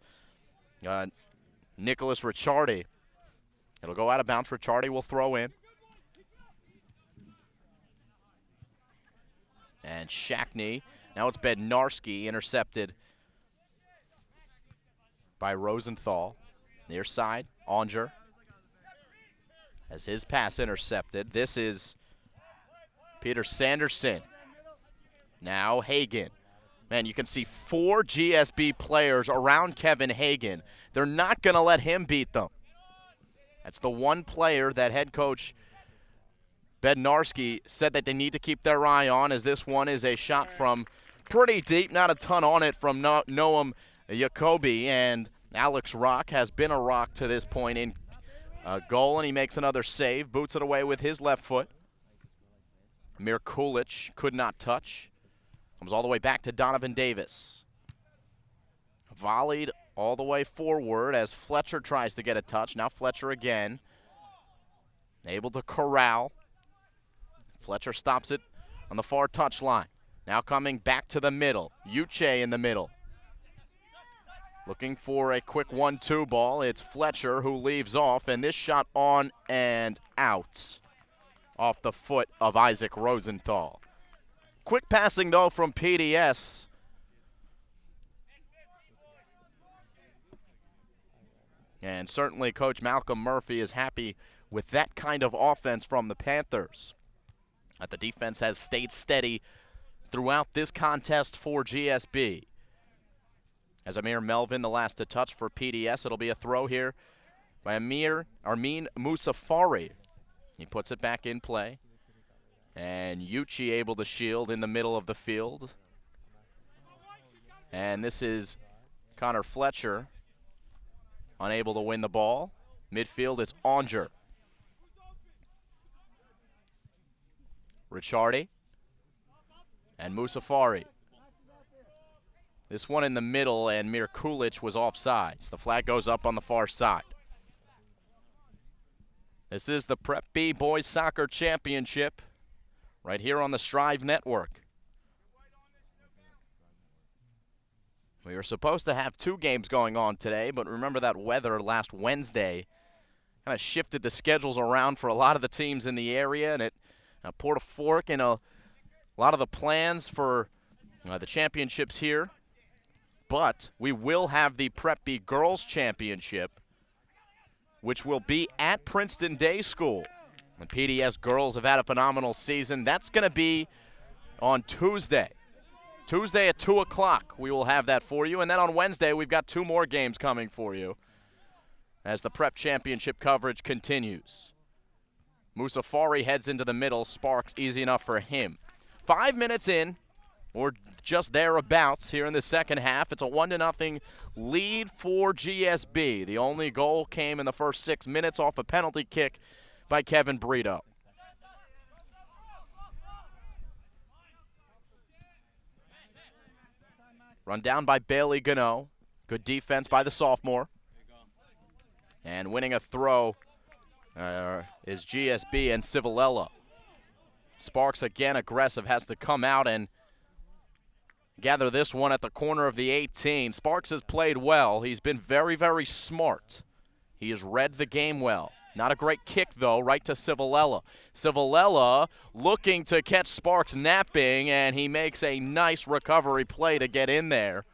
Nicholas Ricciardi. It'll go out of bounds. Ricciardi will throw in. And Shackney. Now it's Bednarski intercepted by Rosenthal. Near side, Onger has his pass intercepted. This is Peter Sanderson. Now Hagan. Man, you can see 4 GSB players around Kevin Hagan. They're not going to let him beat them. That's the one player that head coach Bednarski said that they need to keep their eye on, as this one is a shot from pretty deep, not a ton on it, from Noam Jacoby, and Alex Rock has been a rock to this point in goal, and he makes another save, boots it away with his left foot. Amir Kulich could not touch. Comes all the way back to Donovan Davis. Volleyed all the way forward as Fletcher tries to get a touch. Now Fletcher again. Able to corral. Fletcher stops it on the far touchline. Now coming back to the middle. Uche in the middle. Looking for a quick 1-2 ball. It's Fletcher who leaves off, and this shot on and out off the foot of Isaac Rosenthal. Quick passing, though, from PDS. And certainly Coach Malcolm Murphy is happy with that kind of offense from the Panthers. The defense has stayed steady throughout this contest for GSB. As Amir Melvin, the last to touch for PDS, it'll be a throw here by Armin Musafari. He puts it back in play. And Uchi able to shield in the middle of the field. And this is Connor Fletcher, unable to win the ball. Midfield, it's Onger. Ricciardi and Musafari. This one in the middle, and Mir Kulich was offsides. The flag goes up on the far side. This is the Prep B Boys Soccer Championship right here on the Strive Network. We were supposed to have 2 games going on today, but remember that weather last Wednesday kind of shifted the schedules around for a lot of the teams in the area, and it poured a fork in a lot of the plans for the championships here. But we will have the Prep B Girls Championship which will be at Princeton Day School. The PDS girls have had a phenomenal season. That's going to be on Tuesday. Tuesday at 2 o'clock, we will have that for you. And then on Wednesday, we've got 2 more games coming for you as the Prep Championship coverage continues. Musafari heads into the middle. Sparks, easy enough for him. 5 minutes in, or just thereabouts here in the second half. It's a 1-0 lead for GSB. The only goal came in the first 6 minutes off a penalty kick by Kevin Brito. Run down by Bailey Gano. Good defense by the sophomore. And winning a throw is GSB and Civilella. Sparks again aggressive, has to come out and gather this one at the corner of the 18. Sparks has played well. He's been very, very smart. He has read the game well. Not a great kick, though, right to Civilella. Civilella looking to catch Sparks napping, and he makes a nice recovery play to get in there.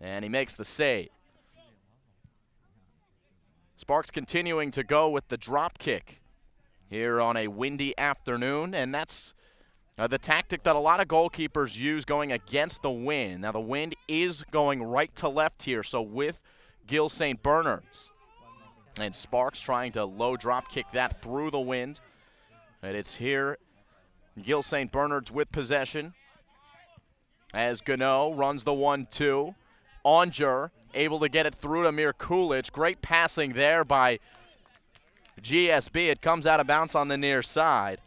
And he makes the save. Sparks continuing to go with the drop kick here on a windy afternoon, and that's the tactic that a lot of goalkeepers use going against the wind. Now, the wind is going right to left here, so with Gill St. Bernard's. And Sparks trying to low drop kick that through the wind. And it's here, Gill St. Bernard's with possession as Gano runs the 1-2. Onger able to get it through to Mir Kulich. Great passing there by GSB. It comes out of bounds on the near side.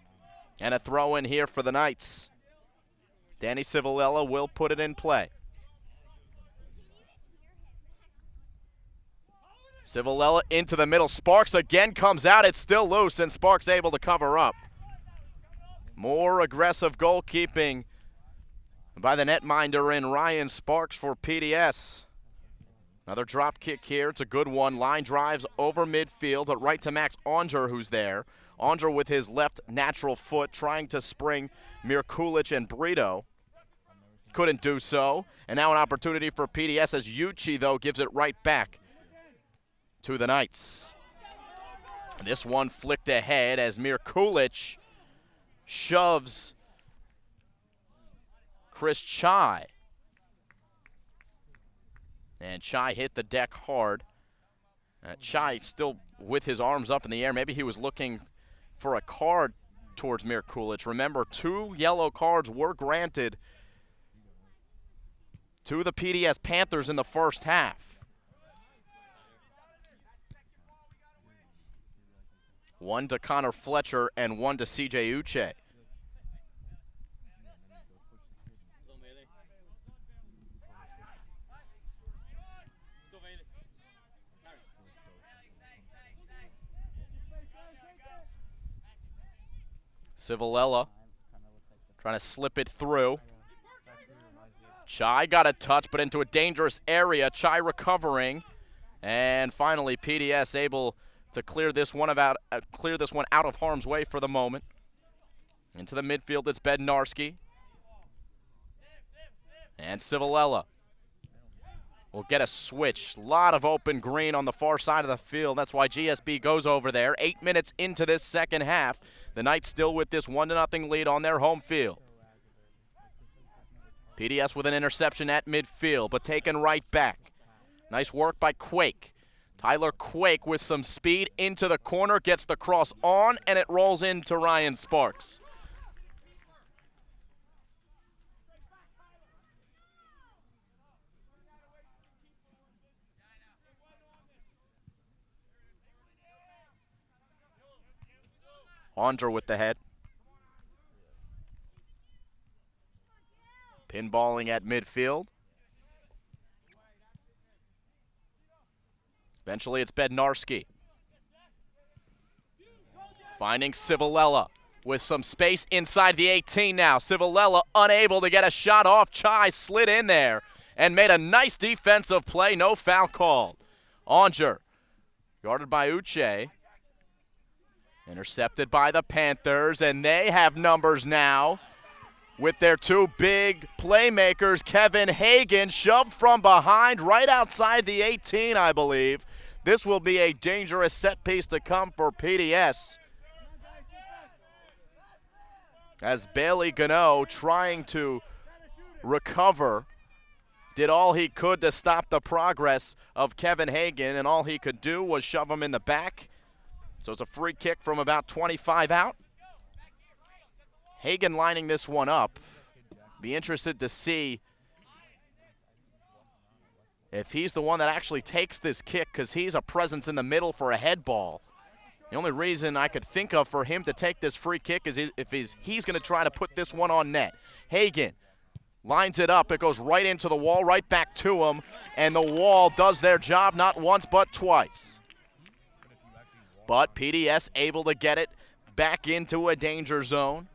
And a throw in here for the Knights. Danny Civilella will put it in play. Civilella into the middle. Sparks again comes out. It's still loose, and Sparks able to cover up. More aggressive goalkeeping by the netminder in Ryan Sparks for PDS. Another drop kick here. It's a good one. Line drives over midfield, but right to Max Onger, who's there. Onger with his left natural foot trying to spring Mir Kulich and Brito. Couldn't do so. And now an opportunity for PDS as Uchi, though, gives it right back to the Knights. This one flicked ahead as Mir Kulich shoves Chris Chai. And Chai hit the deck hard. Chai still with his arms up in the air. Maybe he was looking for a card towards Mir Kulich. Remember, 2 yellow cards were granted to the PDS Panthers in the first half. One to Connor Fletcher and one to CJ Uche. Civilella trying to slip it through. Chai got a touch, but into a dangerous area. Chai recovering. And finally, PDS able to clear this one out of harm's way for the moment. Into the midfield, it's Bednarski. And Civilella will get a switch. A lot of open green on the far side of the field. That's why GSB goes over there. 8 minutes into this second half. The Knights still with this 1-0 lead on their home field. PDS with an interception at midfield, but taken right back. Nice work by Quake. Tyler Quake with some speed into the corner, gets the cross on, and it rolls into Ryan Sparks. Onger with the head. Pinballing at midfield. Eventually it's Bednarski. Finding Civilella with some space inside the 18 now. Civilella unable to get a shot off. Chai slid in there and made a nice defensive play. No foul called. Onger guarded by Uche. Intercepted by the Panthers, and they have numbers now with their 2 big playmakers. Kevin Hagan shoved from behind right outside the 18, I believe. This will be a dangerous set piece to come for PDS. As Bailey Gano, trying to recover, did all he could to stop the progress of Kevin Hagan, and all he could do was shove him in the back. So it's a free kick from about 25 out. Hagan lining this one up. Be interested to see if he's the one that actually takes this kick, because he's a presence in the middle for a head ball. The only reason I could think of for him to take this free kick is if he's going to try to put this one on net. Hagan lines it up. It goes right into the wall, right back to him, and the wall does their job not once but twice. But PDS able to get it back into a danger zone.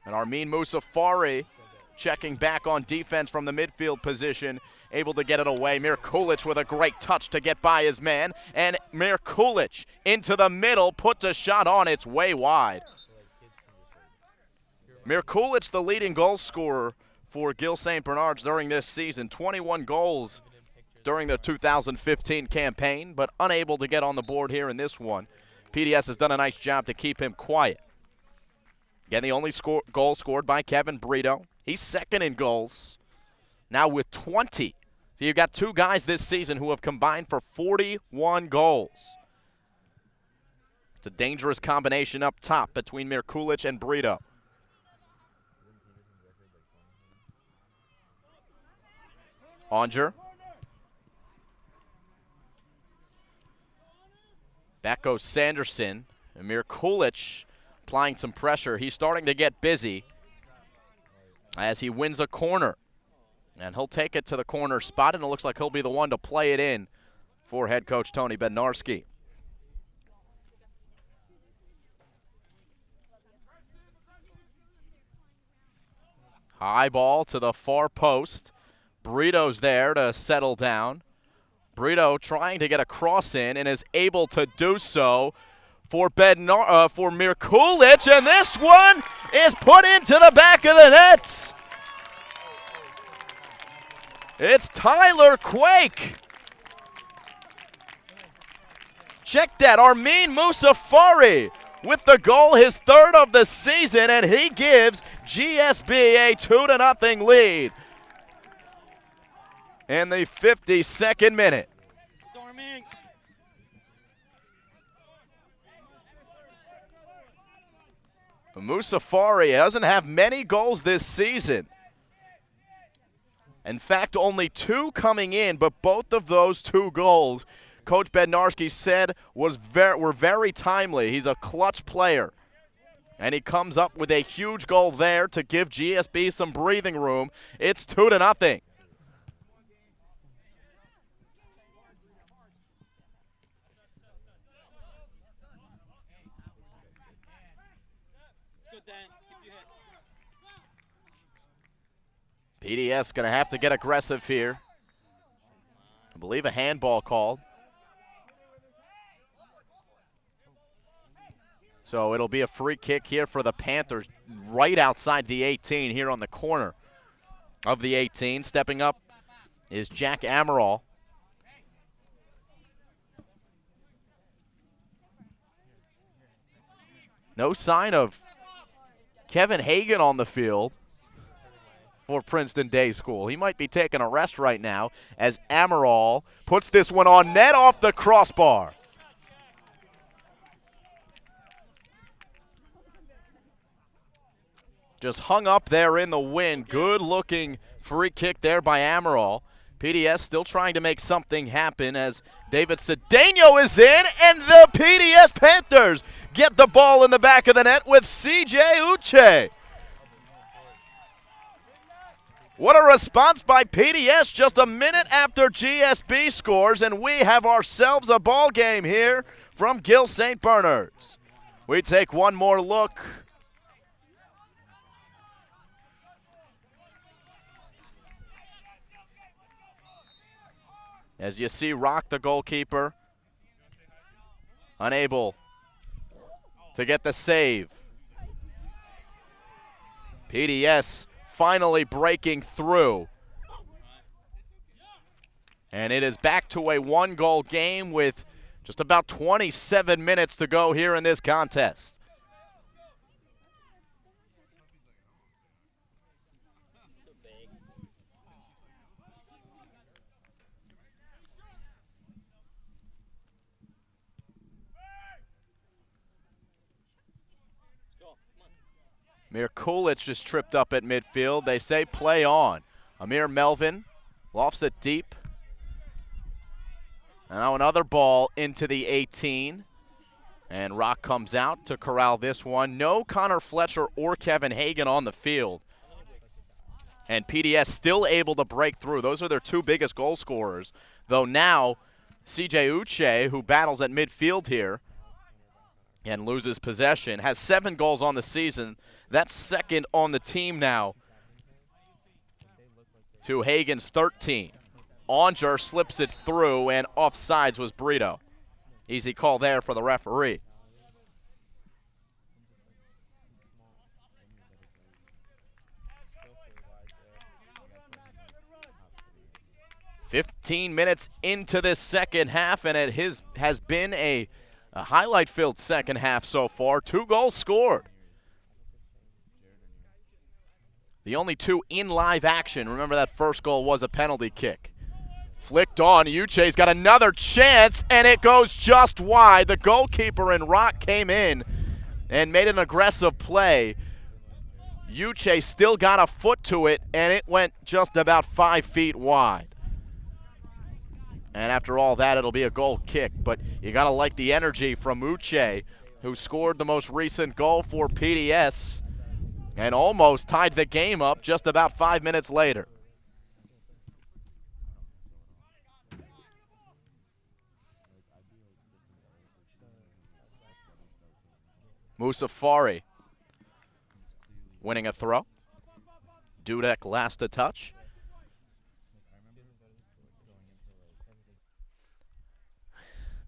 And Armin Musafari checking back on defense from the midfield position, able to get it away. Mir Kulic with a great touch to get by his man. And Mir Kulic into the middle, puts a shot on. It's way wide. Mir Kulic, the leading goal scorer for Gill St. Bernard's during this season. 21 goals during the 2015 campaign, but unable to get on the board here in this one. PDS has done a nice job to keep him quiet. Again, the only goal scored by Kevin Brito. He's second in goals, now with 20. So you've got two guys this season who have combined for 41 goals. It's a dangerous combination up top between Mir Kulic and Brito. Onger. Back goes Sanderson. And Mir Kulic applying some pressure. He's starting to get busy as he wins a corner. And he'll take it to the corner spot, and it looks like he'll be the one to play it in for head coach Tony Bednarski. High ball to the far post. Brito's there to settle down. Brito trying to get a cross in and is able to do so for Mir Kulic, and this one is put into the back of the nets. It's Tyler Quake. Check that, Armin Musafari with the goal, his third of the season, and he gives GSB a 2-0 lead in the 52nd minute. Musafari doesn't have many goals this season. In fact, only 2 coming in, but both of those 2 goals, Coach Bednarski said were very timely. He's a clutch player. And he comes up with a huge goal there to give GSB some breathing room. It's 2-0. PDS going to have to get aggressive here. I believe a handball called. So it'll be a free kick here for the Panthers right outside the 18 here on the corner of the 18. Stepping up is Jack Amaral. No sign of Kevin Hagan on the field for Princeton Day School. He might be taking a rest right now as Amaral puts this one on net off the crossbar. Just hung up there in the wind. Good looking free kick there by Amaral. PDS still trying to make something happen as David Cedeno is in, and the PDS Panthers get the ball in the back of the net with CJ Uche. What a response by PDS just a minute after GSB scores, and we have ourselves a ball game here from Gill St. Bernard's. We take one more look. As you see Rock, the goalkeeper, unable to get the save. PDS finally breaking through. And it is back to a one-goal game with just about 27 minutes to go here in this contest. Amir Kulich just tripped up at midfield. They say play on. Amir Melvin lofts it deep. And now another ball into the 18. And Rock comes out to corral this one. No Connor Fletcher or Kevin Hagan on the field. And PDS still able to break through. Those are their two biggest goal scorers. Though now CJ Uche, who battles at midfield here and loses possession, has 7 goals on the season. That's second on the team now to Hagan's 13. Onger slips it through, and offsides was Brito. Easy call there for the referee. "15 minutes into this second half, and it has been a highlight-filled second half so far. 2 goals scored. The only 2 in live action. Remember, that first goal was a penalty kick. Flicked on. Uche's got another chance, and it goes just wide. The goalkeeper in Rock came in and made an aggressive play. Uche still got a foot to it, and it went just about 5 feet wide. And after all that, it'll be a goal kick. But you got to like the energy from Uche, who scored the most recent goal for PDS and almost tied the game up just about 5 minutes later. Musafari winning a throw. Dudek last to touch.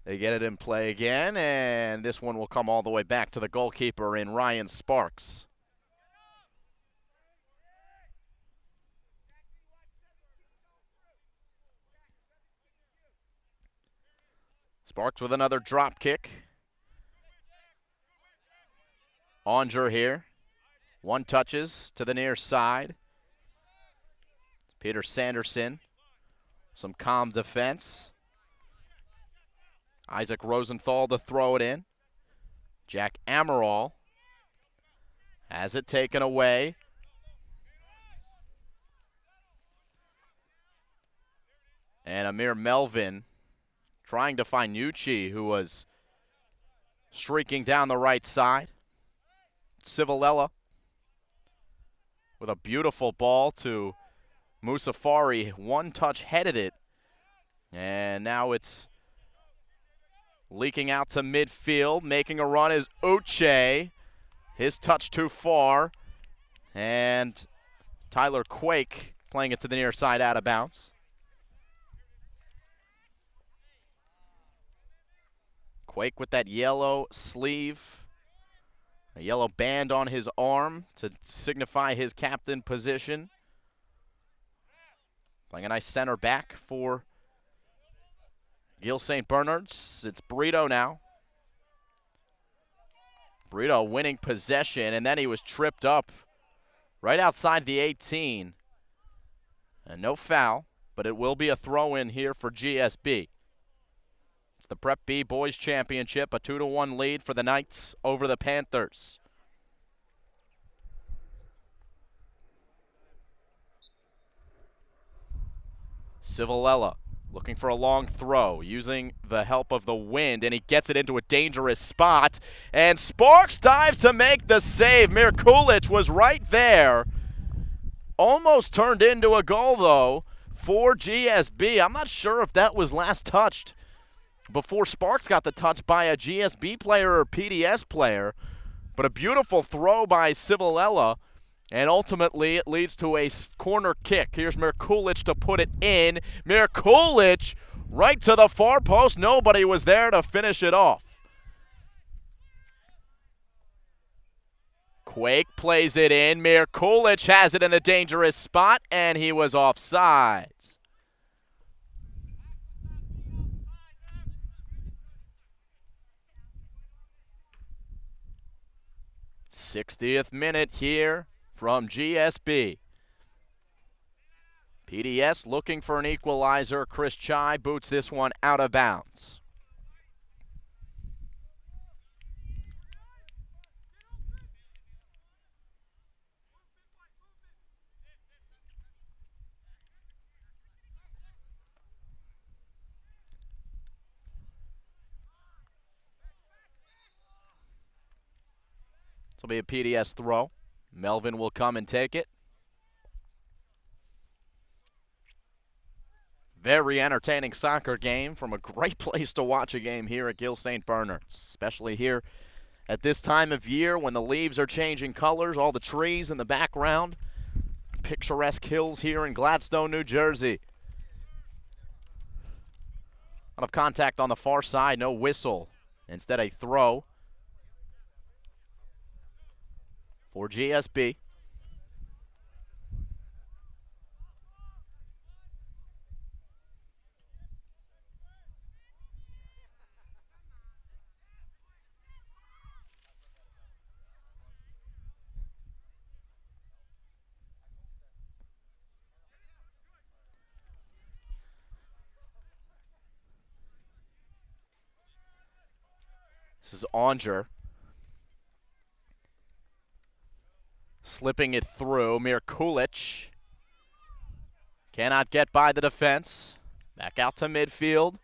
They get it in play again, and this one will come all the way back to the goalkeeper in Ryan Sparks. Sparks with another drop kick. Onger here. 1 touches to the near side. Peter Sanderson. Some calm defense. Isaac Rosenthal to throw it in. Jack Amaral has it taken away. And Amir Melvin trying to find Uche, who was streaking down the right side. Civilella with a beautiful ball to Musafari. 1 touch headed it. And now it's leaking out to midfield. Making a run is Uche. His touch too far. And Tyler Quake playing it to the near side out of bounds. Quake with that yellow sleeve, a yellow band on his arm to signify his captain position. Playing a nice center back for Gill St. Bernard's. It's Brito now. Brito winning possession, and then he was tripped up right outside the 18. And no foul, but it will be a throw-in here for GSB. It's the Prep B Boys Championship, a 2-1 lead for the Knights over the Panthers. Civilella looking for a long throw, using the help of the wind, and he gets it into a dangerous spot. And Sparks dives to make the save. Mir Kulich was right there. Almost turned into a goal, though, for GSB. I'm not sure if that was last touched before Sparks got the touch by a GSB player or PDS player. But a beautiful throw by Civilella. And ultimately, it leads to a corner kick. Here's Mir Kulich to put it in. Mir Kulich right to the far post. Nobody was there to finish it off. Quake plays it in. Mir Kulich has it in a dangerous spot, and he was offsides. 60th minute here from GSB. PDS looking for an equalizer. Chris Chai boots this one out of bounds. This will be a PDS throw. Melvin will come and take it. Very entertaining soccer game from a great place to watch a game here at Gill St. Bernard's, especially here at this time of year when the leaves are changing colors, all the trees in the background. Picturesque hills here in Gladstone, New Jersey. A lot of contact on the far side, no whistle. Instead, a throw for GSB. This is Onger. Slipping it through. Mirkulic cannot get by the defense. Back out to midfield.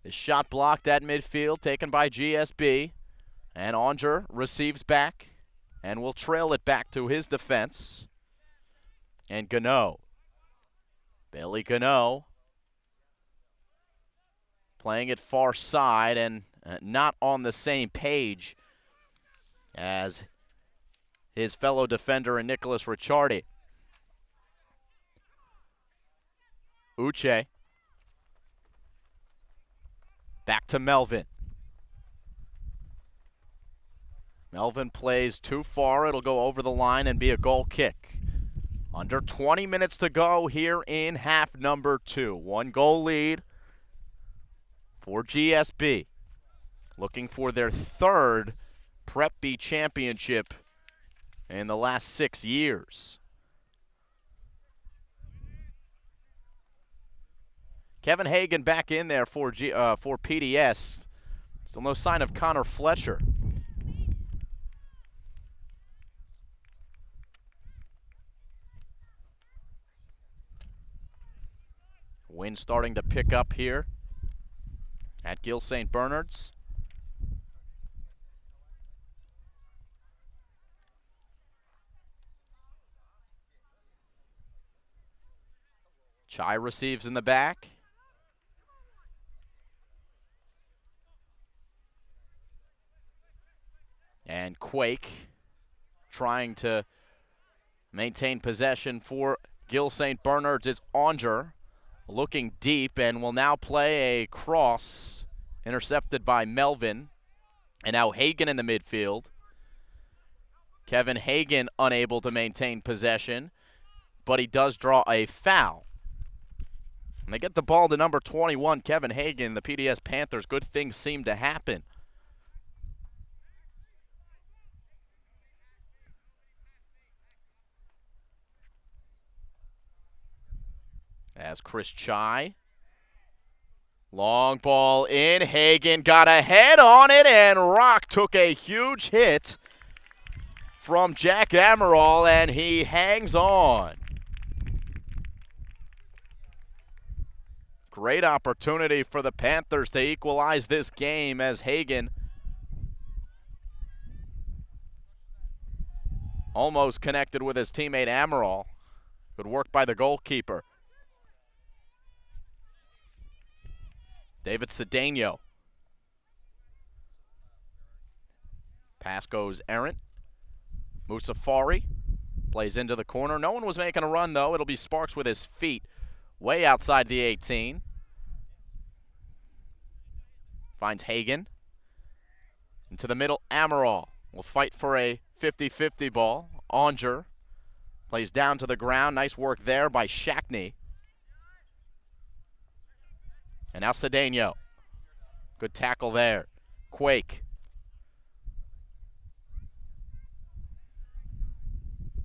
The shot blocked at midfield, taken by GSB. And Onger receives back and will trail it back to his defense. And Gano. Billy Gano playing it far side and not on the same page as his fellow defender and Nicholas Ricciardi. Uche. Back to Melvin. Melvin plays too far. It'll go over the line and be a goal kick. Under 20 minutes to go here in half number 2. 1-goal lead for GSB. Looking for their 3rd Prep B championship in the last 6 years. Kevin Hagan back in there for PDS. Still no sign of Connor Fletcher. Wind starting to pick up here at Gill St. Bernard's. Chai receives in the back. And Quake trying to maintain possession for Gill St. Bernard's. It's Onger looking deep and will now play a cross intercepted by Melvin. And now Hagan in the midfield. Kevin Hagan unable to maintain possession, but he does draw a foul. And they get the ball to number 21, Kevin Hagan, the PDS Panthers. Good things seem to happen. As Chris Chai. Long ball in. Hagan got a head on it, and Rock took a huge hit from Jack Amaral, and he hangs on. Great opportunity for the Panthers to equalize this game as Hagan almost connected with his teammate Amaral. Good work by the goalkeeper. David Cedeno. Pass goes errant. Musafari plays into the corner. No one was making a run, though. It'll be Sparks with his feet way outside the 18. Finds Hagan. Into the middle, Amaral will fight for a 50-50 ball. Onger plays down to the ground. Nice work there by Shackney. And now Cedeno. Good tackle there. Quake.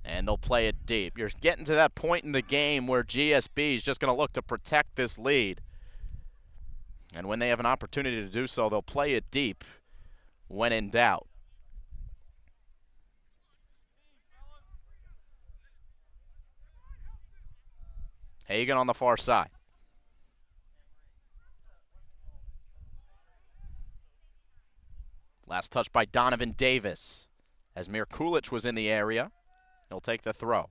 And they'll play it deep. You're getting to that point in the game where GSB is just going to look to protect this lead. And when they have an opportunity to do so, they'll play it deep when in doubt. Hagan on the far side. Last touch by Donovan Davis. As Mir Kulich was in the area, he'll take the throw.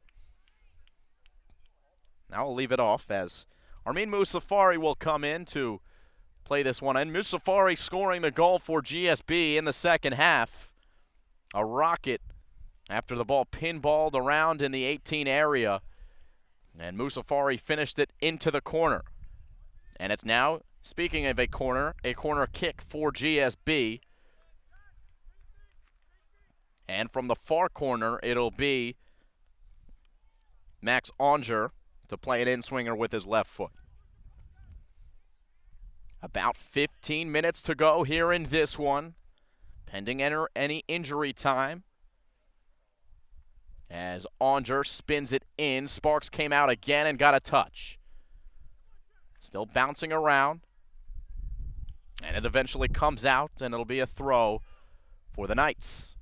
Now we'll leave it off as Armin Musafari will come in to play this one. And Musafari scoring the goal for GSB in the second half. A rocket after the ball pinballed around in the 18 area. And Musafari finished it into the corner. And it's now, speaking of a corner kick for GSB. And from the far corner, it'll be Max Onger to play an in-swinger with his left foot. About 15 minutes to go here in this one, pending any injury time. As Onger spins it in, Sparks came out again and got a touch. Still bouncing around. And it eventually comes out, and it'll be a throw for the Knights.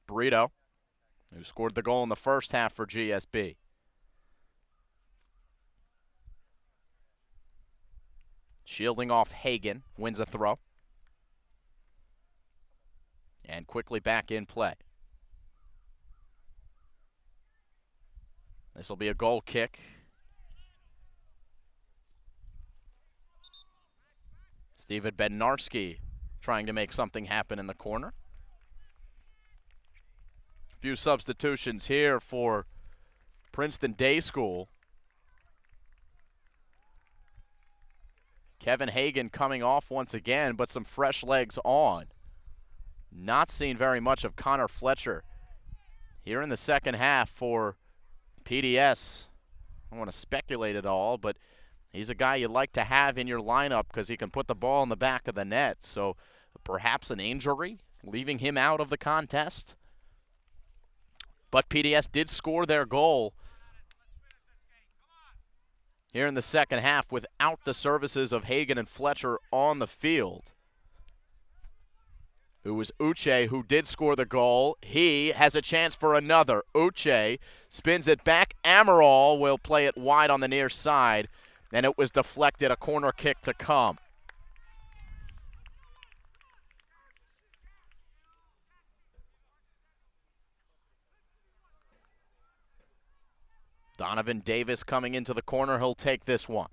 Brito, who scored the goal in the first half for GSB. Shielding off Hagan, wins a throw. And quickly back in play. This will be a goal kick. Steven Bednarski trying to make something happen in the corner. Few substitutions here for Princeton Day School. Kevin Hagan coming off once again, but some fresh legs on. Not seen very much of Connor Fletcher here in the second half for PDS. I don't want to speculate at all, but he's a guy you'd like to have in your lineup because he can put the ball in the back of the net. So perhaps an injury leaving him out of the contest. But PDS did score their goal here in the second half without the services of Hagan and Fletcher on the field. It was Uche who did score the goal. He has a chance for another. Uche spins it back. Amaral will play it wide on the near side, and it was deflected. A corner kick to come. Donovan Davis coming into the corner. He'll take this one.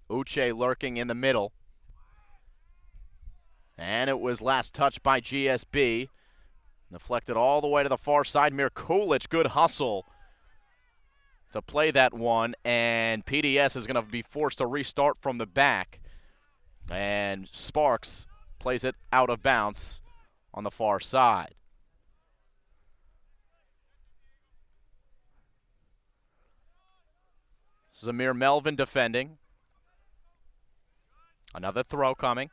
Uche lurking in the middle. And it was last touched by GSB. Deflected all the way to the far side. Mir Kulich, good hustle to play that one. And PDS is going to be forced to restart from the back. And Sparks plays it out of bounds on the far side. Zamir Melvin defending. Another throw coming.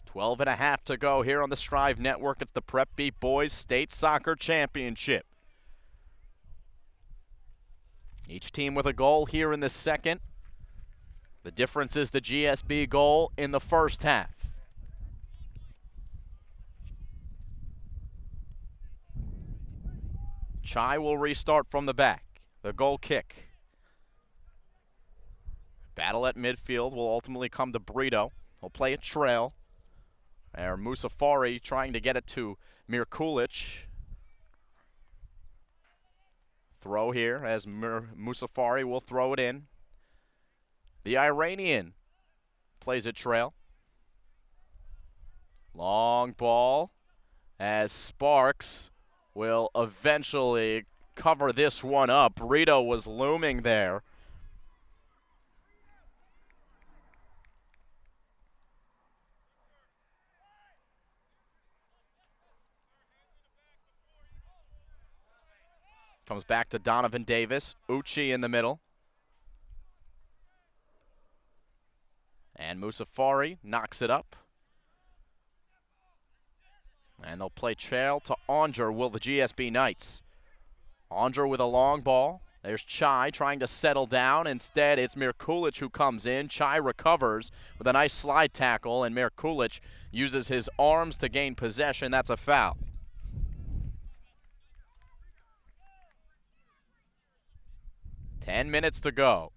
Twelve and a half to go here on the Strive Network. It's the Prep B Boys State Soccer Championship. Each team with a goal here in the second. The difference is the GSB goal in the first half. Chai will restart from the back. The goal kick. Battle at midfield will ultimately come to Brito. He'll play a trail. There, Musafari trying to get it to Mir Kulich. Throw here as Musafari will throw it in. The Iranian plays a trail. Long ball as Sparks will eventually cover this one up. Brito was looming there. Comes back to Donovan Davis. Uchi in the middle. And Musafari knocks it up. And they'll play trail to Onger, will the GSB Knights. Onger with a long ball. There's Chai trying to settle down. Instead, it's Mirkulic who comes in. Chai recovers with a nice slide tackle, and Mirkulic uses his arms to gain possession. That's a foul. Minutes to go.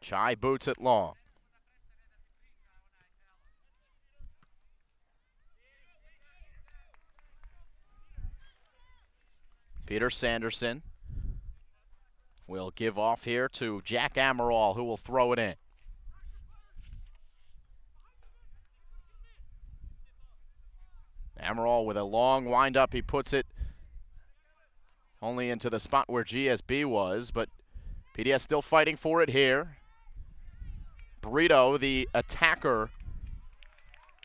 Chai boots it long. Peter Sanderson will give off here to Jack Amaral, who will throw it in. Amaral with a long windup. He puts it only into the spot where GSB was, but PDS still fighting for it here. Brito, the attacker,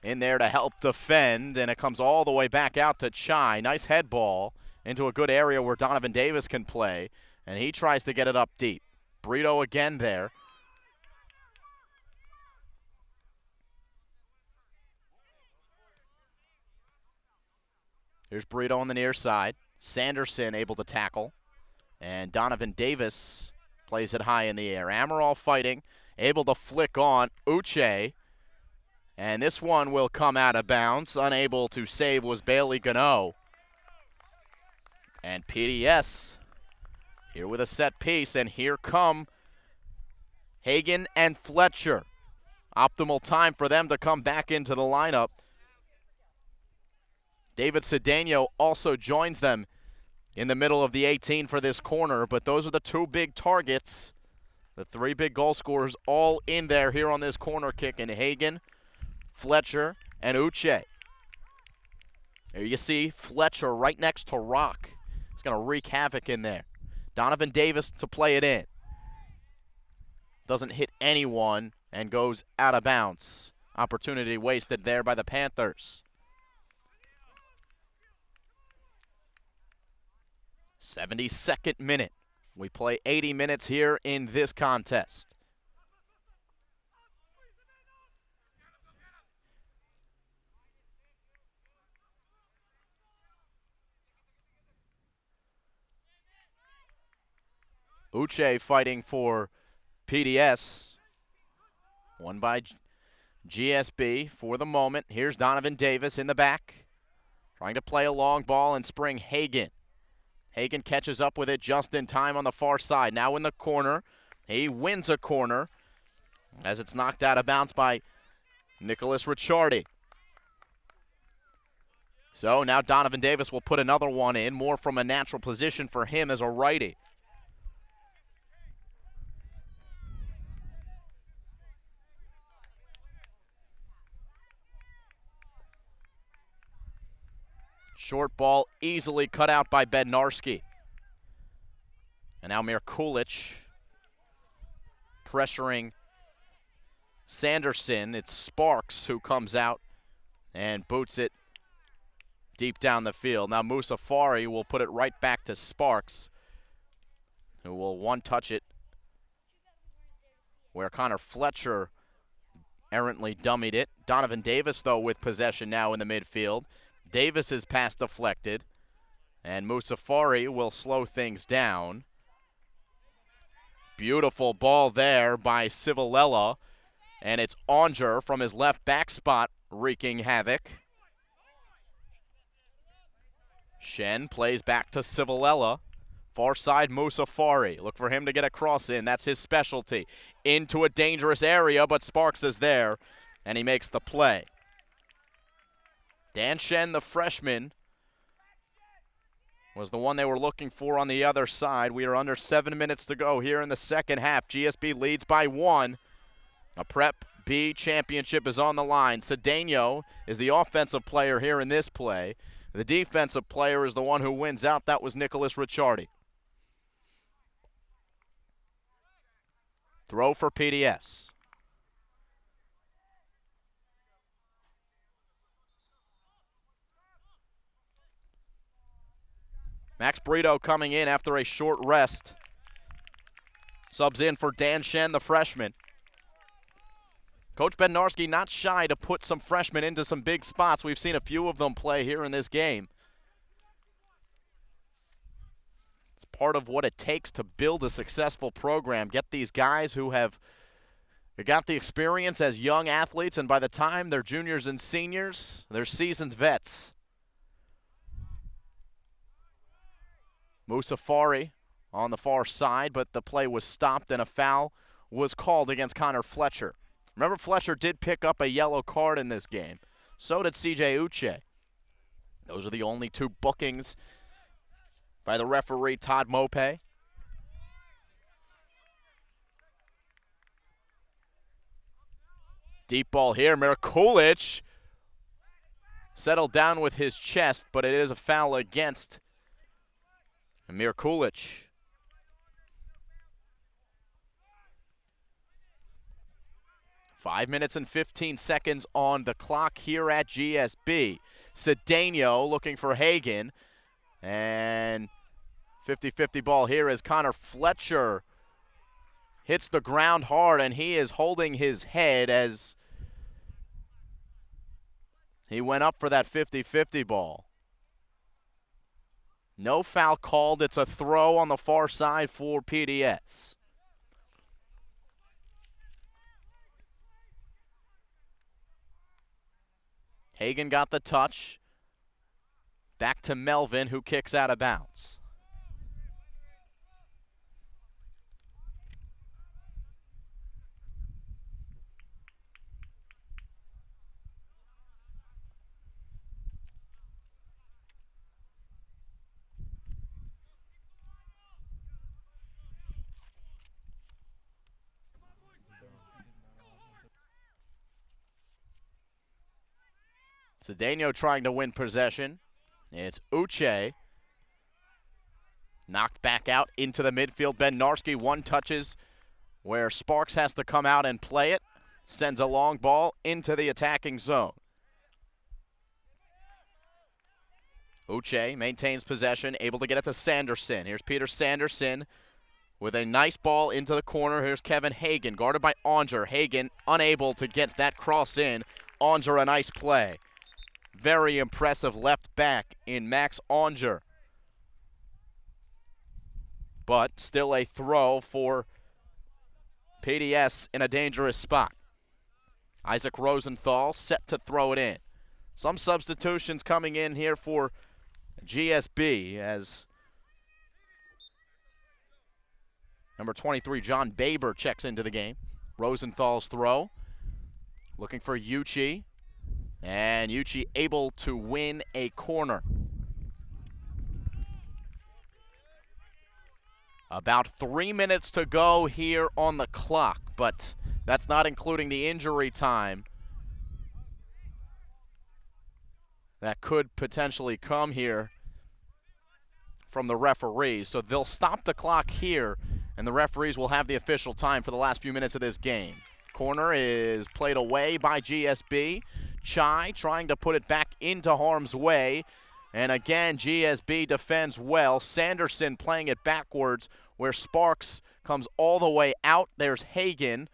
in there to help defend, and it comes all the way back out to Chai. Nice head ball into a good area where Donovan Davis can play, and he tries to get it up deep. Brito again there. Here's Brito on the near side. Sanderson able to tackle, and Donovan Davis plays it high in the air. Amaral fighting, able to flick on Uche, and this one will come out of bounds. Unable to save was Bailey Gano. And PDS here with a set piece, and here come Hagan and Fletcher. Optimal time for them to come back into the lineup. David Cedeno also joins them in the middle of the 18 for this corner, but those are the two big targets. The three big goal scorers all in there here on this corner kick, and Hagan, Fletcher, and Uche. There you see Fletcher right next to Rock. He's going to wreak havoc in there. Donovan Davis to play it in. Doesn't hit anyone and goes out of bounds. Opportunity wasted there by the Panthers. 72nd minute. We play 80 minutes here in this contest. Uche fighting for PDS. Won by GSB for the moment. Here's Donovan Davis in the back. Trying to play a long ball and spring Hagan. Hagan catches up with it just in time on the far side. Now in the corner. He wins a corner as it's knocked out of bounds by Nicholas Ricciardi. So now Donovan Davis will put another one in, more from a natural position for him as a righty. Short ball easily cut out by Bednarski. And now Mirkulic pressuring Sanderson. It's Sparks who comes out and boots it deep down the field. Now Musafari will put it right back to Sparks, who will one-touch it where Connor Fletcher errantly dummied it. Donovan Davis, though, with possession now in the midfield. Davis's pass deflected, and Musafari will slow things down. Beautiful ball there by Civilella, and it's Onger from his left back spot wreaking havoc. Shen plays back to Civilella. Far side Musafari. Look for him to get a cross in. That's his specialty. Into a dangerous area, but Sparks is there, and he makes the play. Dan Shen, the freshman, was the one they were looking for on the other side. We are under 7 minutes to go here in the second half. GSB leads by 1. A Prep B championship is on the line. Cedeno is the offensive player here in this play. The defensive player is the one who wins out. That was Nicholas Ricciardi. Throw for PDS. Max Brito coming in after a short rest. Subs in for Dan Shen, the freshman. Coach Bednarski not shy to put some freshmen into some big spots. We've seen a few of them play here in this game. It's part of what it takes to build a successful program. Get these guys who have got the experience as young athletes, and by the time they're juniors and seniors, they're seasoned vets. Musafari on the far side, but the play was stopped and a foul was called against Connor Fletcher. Remember, Fletcher did pick up a yellow card in this game. So did C.J. Uche. Those are the only 2 bookings by the referee, Todd Mope. Deep ball here. Mirakulic settled down with his chest, but it is a foul against Amir Kulich. Five minutes and 15 seconds on the clock here at GSB. Cedeno looking for Hagan. And 50-50 ball here as Connor Fletcher hits the ground hard, and he is holding his head as he went up for that 50-50 ball. No foul called. It's a throw on the far side for PDS. Hagan got the touch. Back to Melvin, who kicks out of bounds. Cedeno trying to win possession. It's Uche. Knocked back out into the midfield. Bednarski one touches where Sparks has to come out and play it. Sends a long ball into the attacking zone. Uche maintains possession, able to get it to Sanderson. Here's Peter Sanderson with a nice ball into the corner. Here's Kevin Hagan, guarded by Onger. Hagan unable to get that cross in. Onger, a nice play. Very impressive left back in Max Onger. But still a throw for PDS in a dangerous spot. Isaac Rosenthal set to throw it in. Some substitutions coming in here for GSB as number 23, John Baber, checks into the game. Rosenthal's throw. Looking for Uche. And Uche able to win a corner. About 3 minutes to go here on the clock, but that's not including the injury time that could potentially come here from the referees. So they'll stop the clock here, and the referees will have the official time for the last few minutes of this game. Corner is played away by GSB. Chai trying to put it back into harm's way. And again, GSB defends well. Sanderson playing it backwards where Sparks comes all the way out. There's Hagan.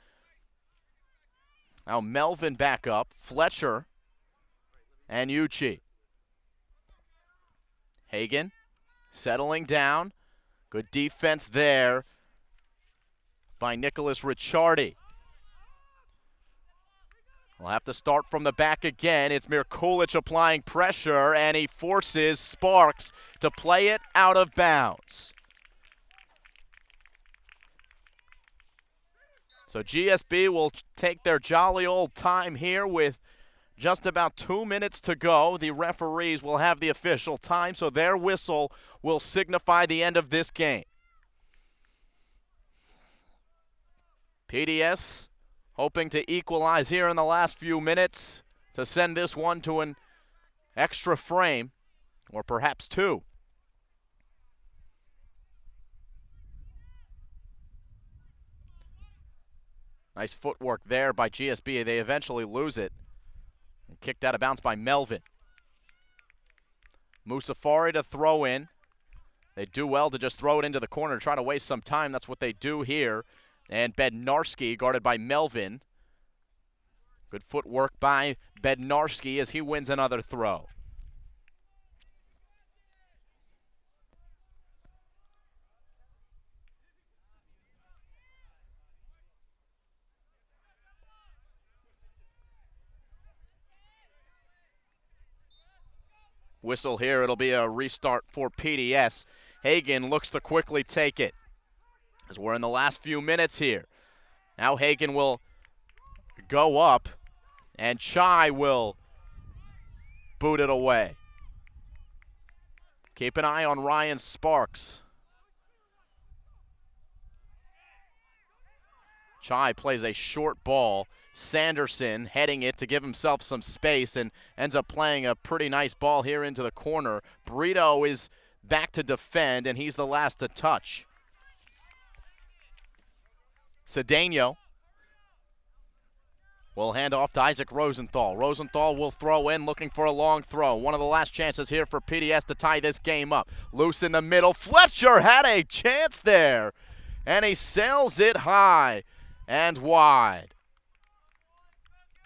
Now Melvin back up. Fletcher and Uche. Hagan settling down. Good defense there by Nicholas Ricciardi. We'll have to start from the back again. It's Mirkulic applying pressure, and he forces Sparks to play it out of bounds. So GSB will take their jolly old time here with Just about 2 minutes to go. The referees will have the official time, so their whistle will signify the end of this game. PDS hoping to equalize here in the last few minutes to send this one to an extra frame, or perhaps two. Nice footwork there by GSB. They eventually lose it. And kicked out of bounds by Melvin. Musafari to throw in. They do well to just throw it into the corner, try to waste some time. That's what they do here. And Bednarski guarded by Melvin. Good footwork by Bednarski as he wins another throw. Whistle here, it'll be a restart for PDS. Hagan looks to quickly take it as we're in the last few minutes here. Now Hagan will go up and Chai will boot it away. Keep an eye on Ryan Sparks. Chai plays a short ball. Sanderson heading it to give himself some space and ends up playing a pretty nice ball here into the corner. Brito is back to defend, and he's the last to touch. Cedeno will hand off to Isaac Rosenthal. Rosenthal will throw in, looking for a long throw. One of the last chances here for PDS to tie this game up. Loose in the middle. Fletcher had a chance there, and he sails it high and wide.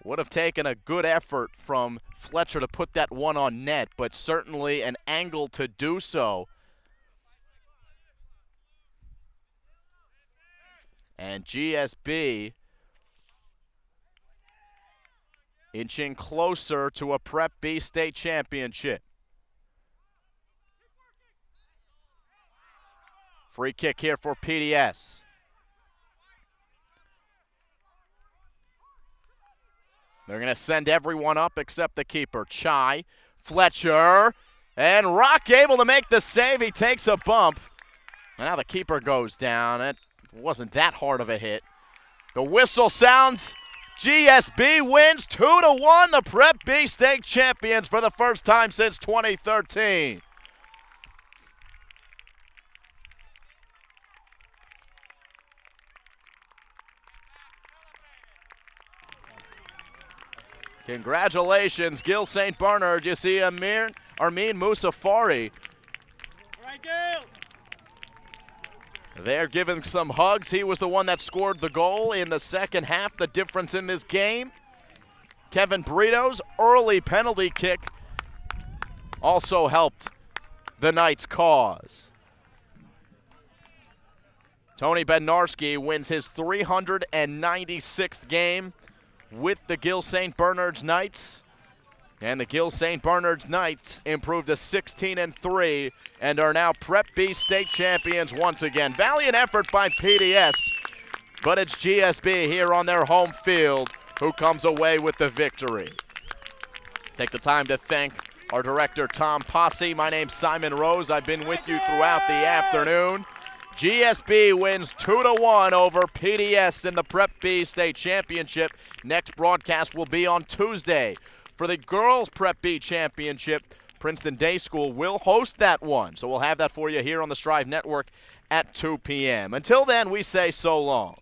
Would have taken a good effort from Fletcher to put that one on net, but certainly an angle to do so. And GSB inching closer to a Prep B state championship. Free kick here for PDS. They're going to send everyone up except the keeper. Chai, Fletcher, and Rock able to make the save. He takes a bump. And now the keeper goes down. It wasn't that hard of a hit. The whistle sounds. GSB wins 2-1. The Prep B state champions for the first time since 2013. Congratulations, Gill St. Bernard. You see Armin Musafari. Right, Gill. They're giving some hugs. He was the one that scored the goal in the second half, the difference in this game. Kevin Brito's early penalty kick also helped the Knights' cause. Tony Bednarski wins his 396th game with the Gill St. Bernard's Knights. And the Gill St. Bernard's Knights improved to 16-3 and are now Prep B state champions once again. Valiant effort by PDS, but it's GSB here on their home field who comes away with the victory. Take the time to thank our director, Tom Posse. My name's Simon Rose. I've been with you throughout the afternoon. GSB wins 2-1 over PDS in the Prep B state championship. Next broadcast will be on Tuesday. For the girls Prep B championship, Princeton Day School will host that one. So we'll have that for you here on the Strive Network at 2 p.m. Until then, we say so long.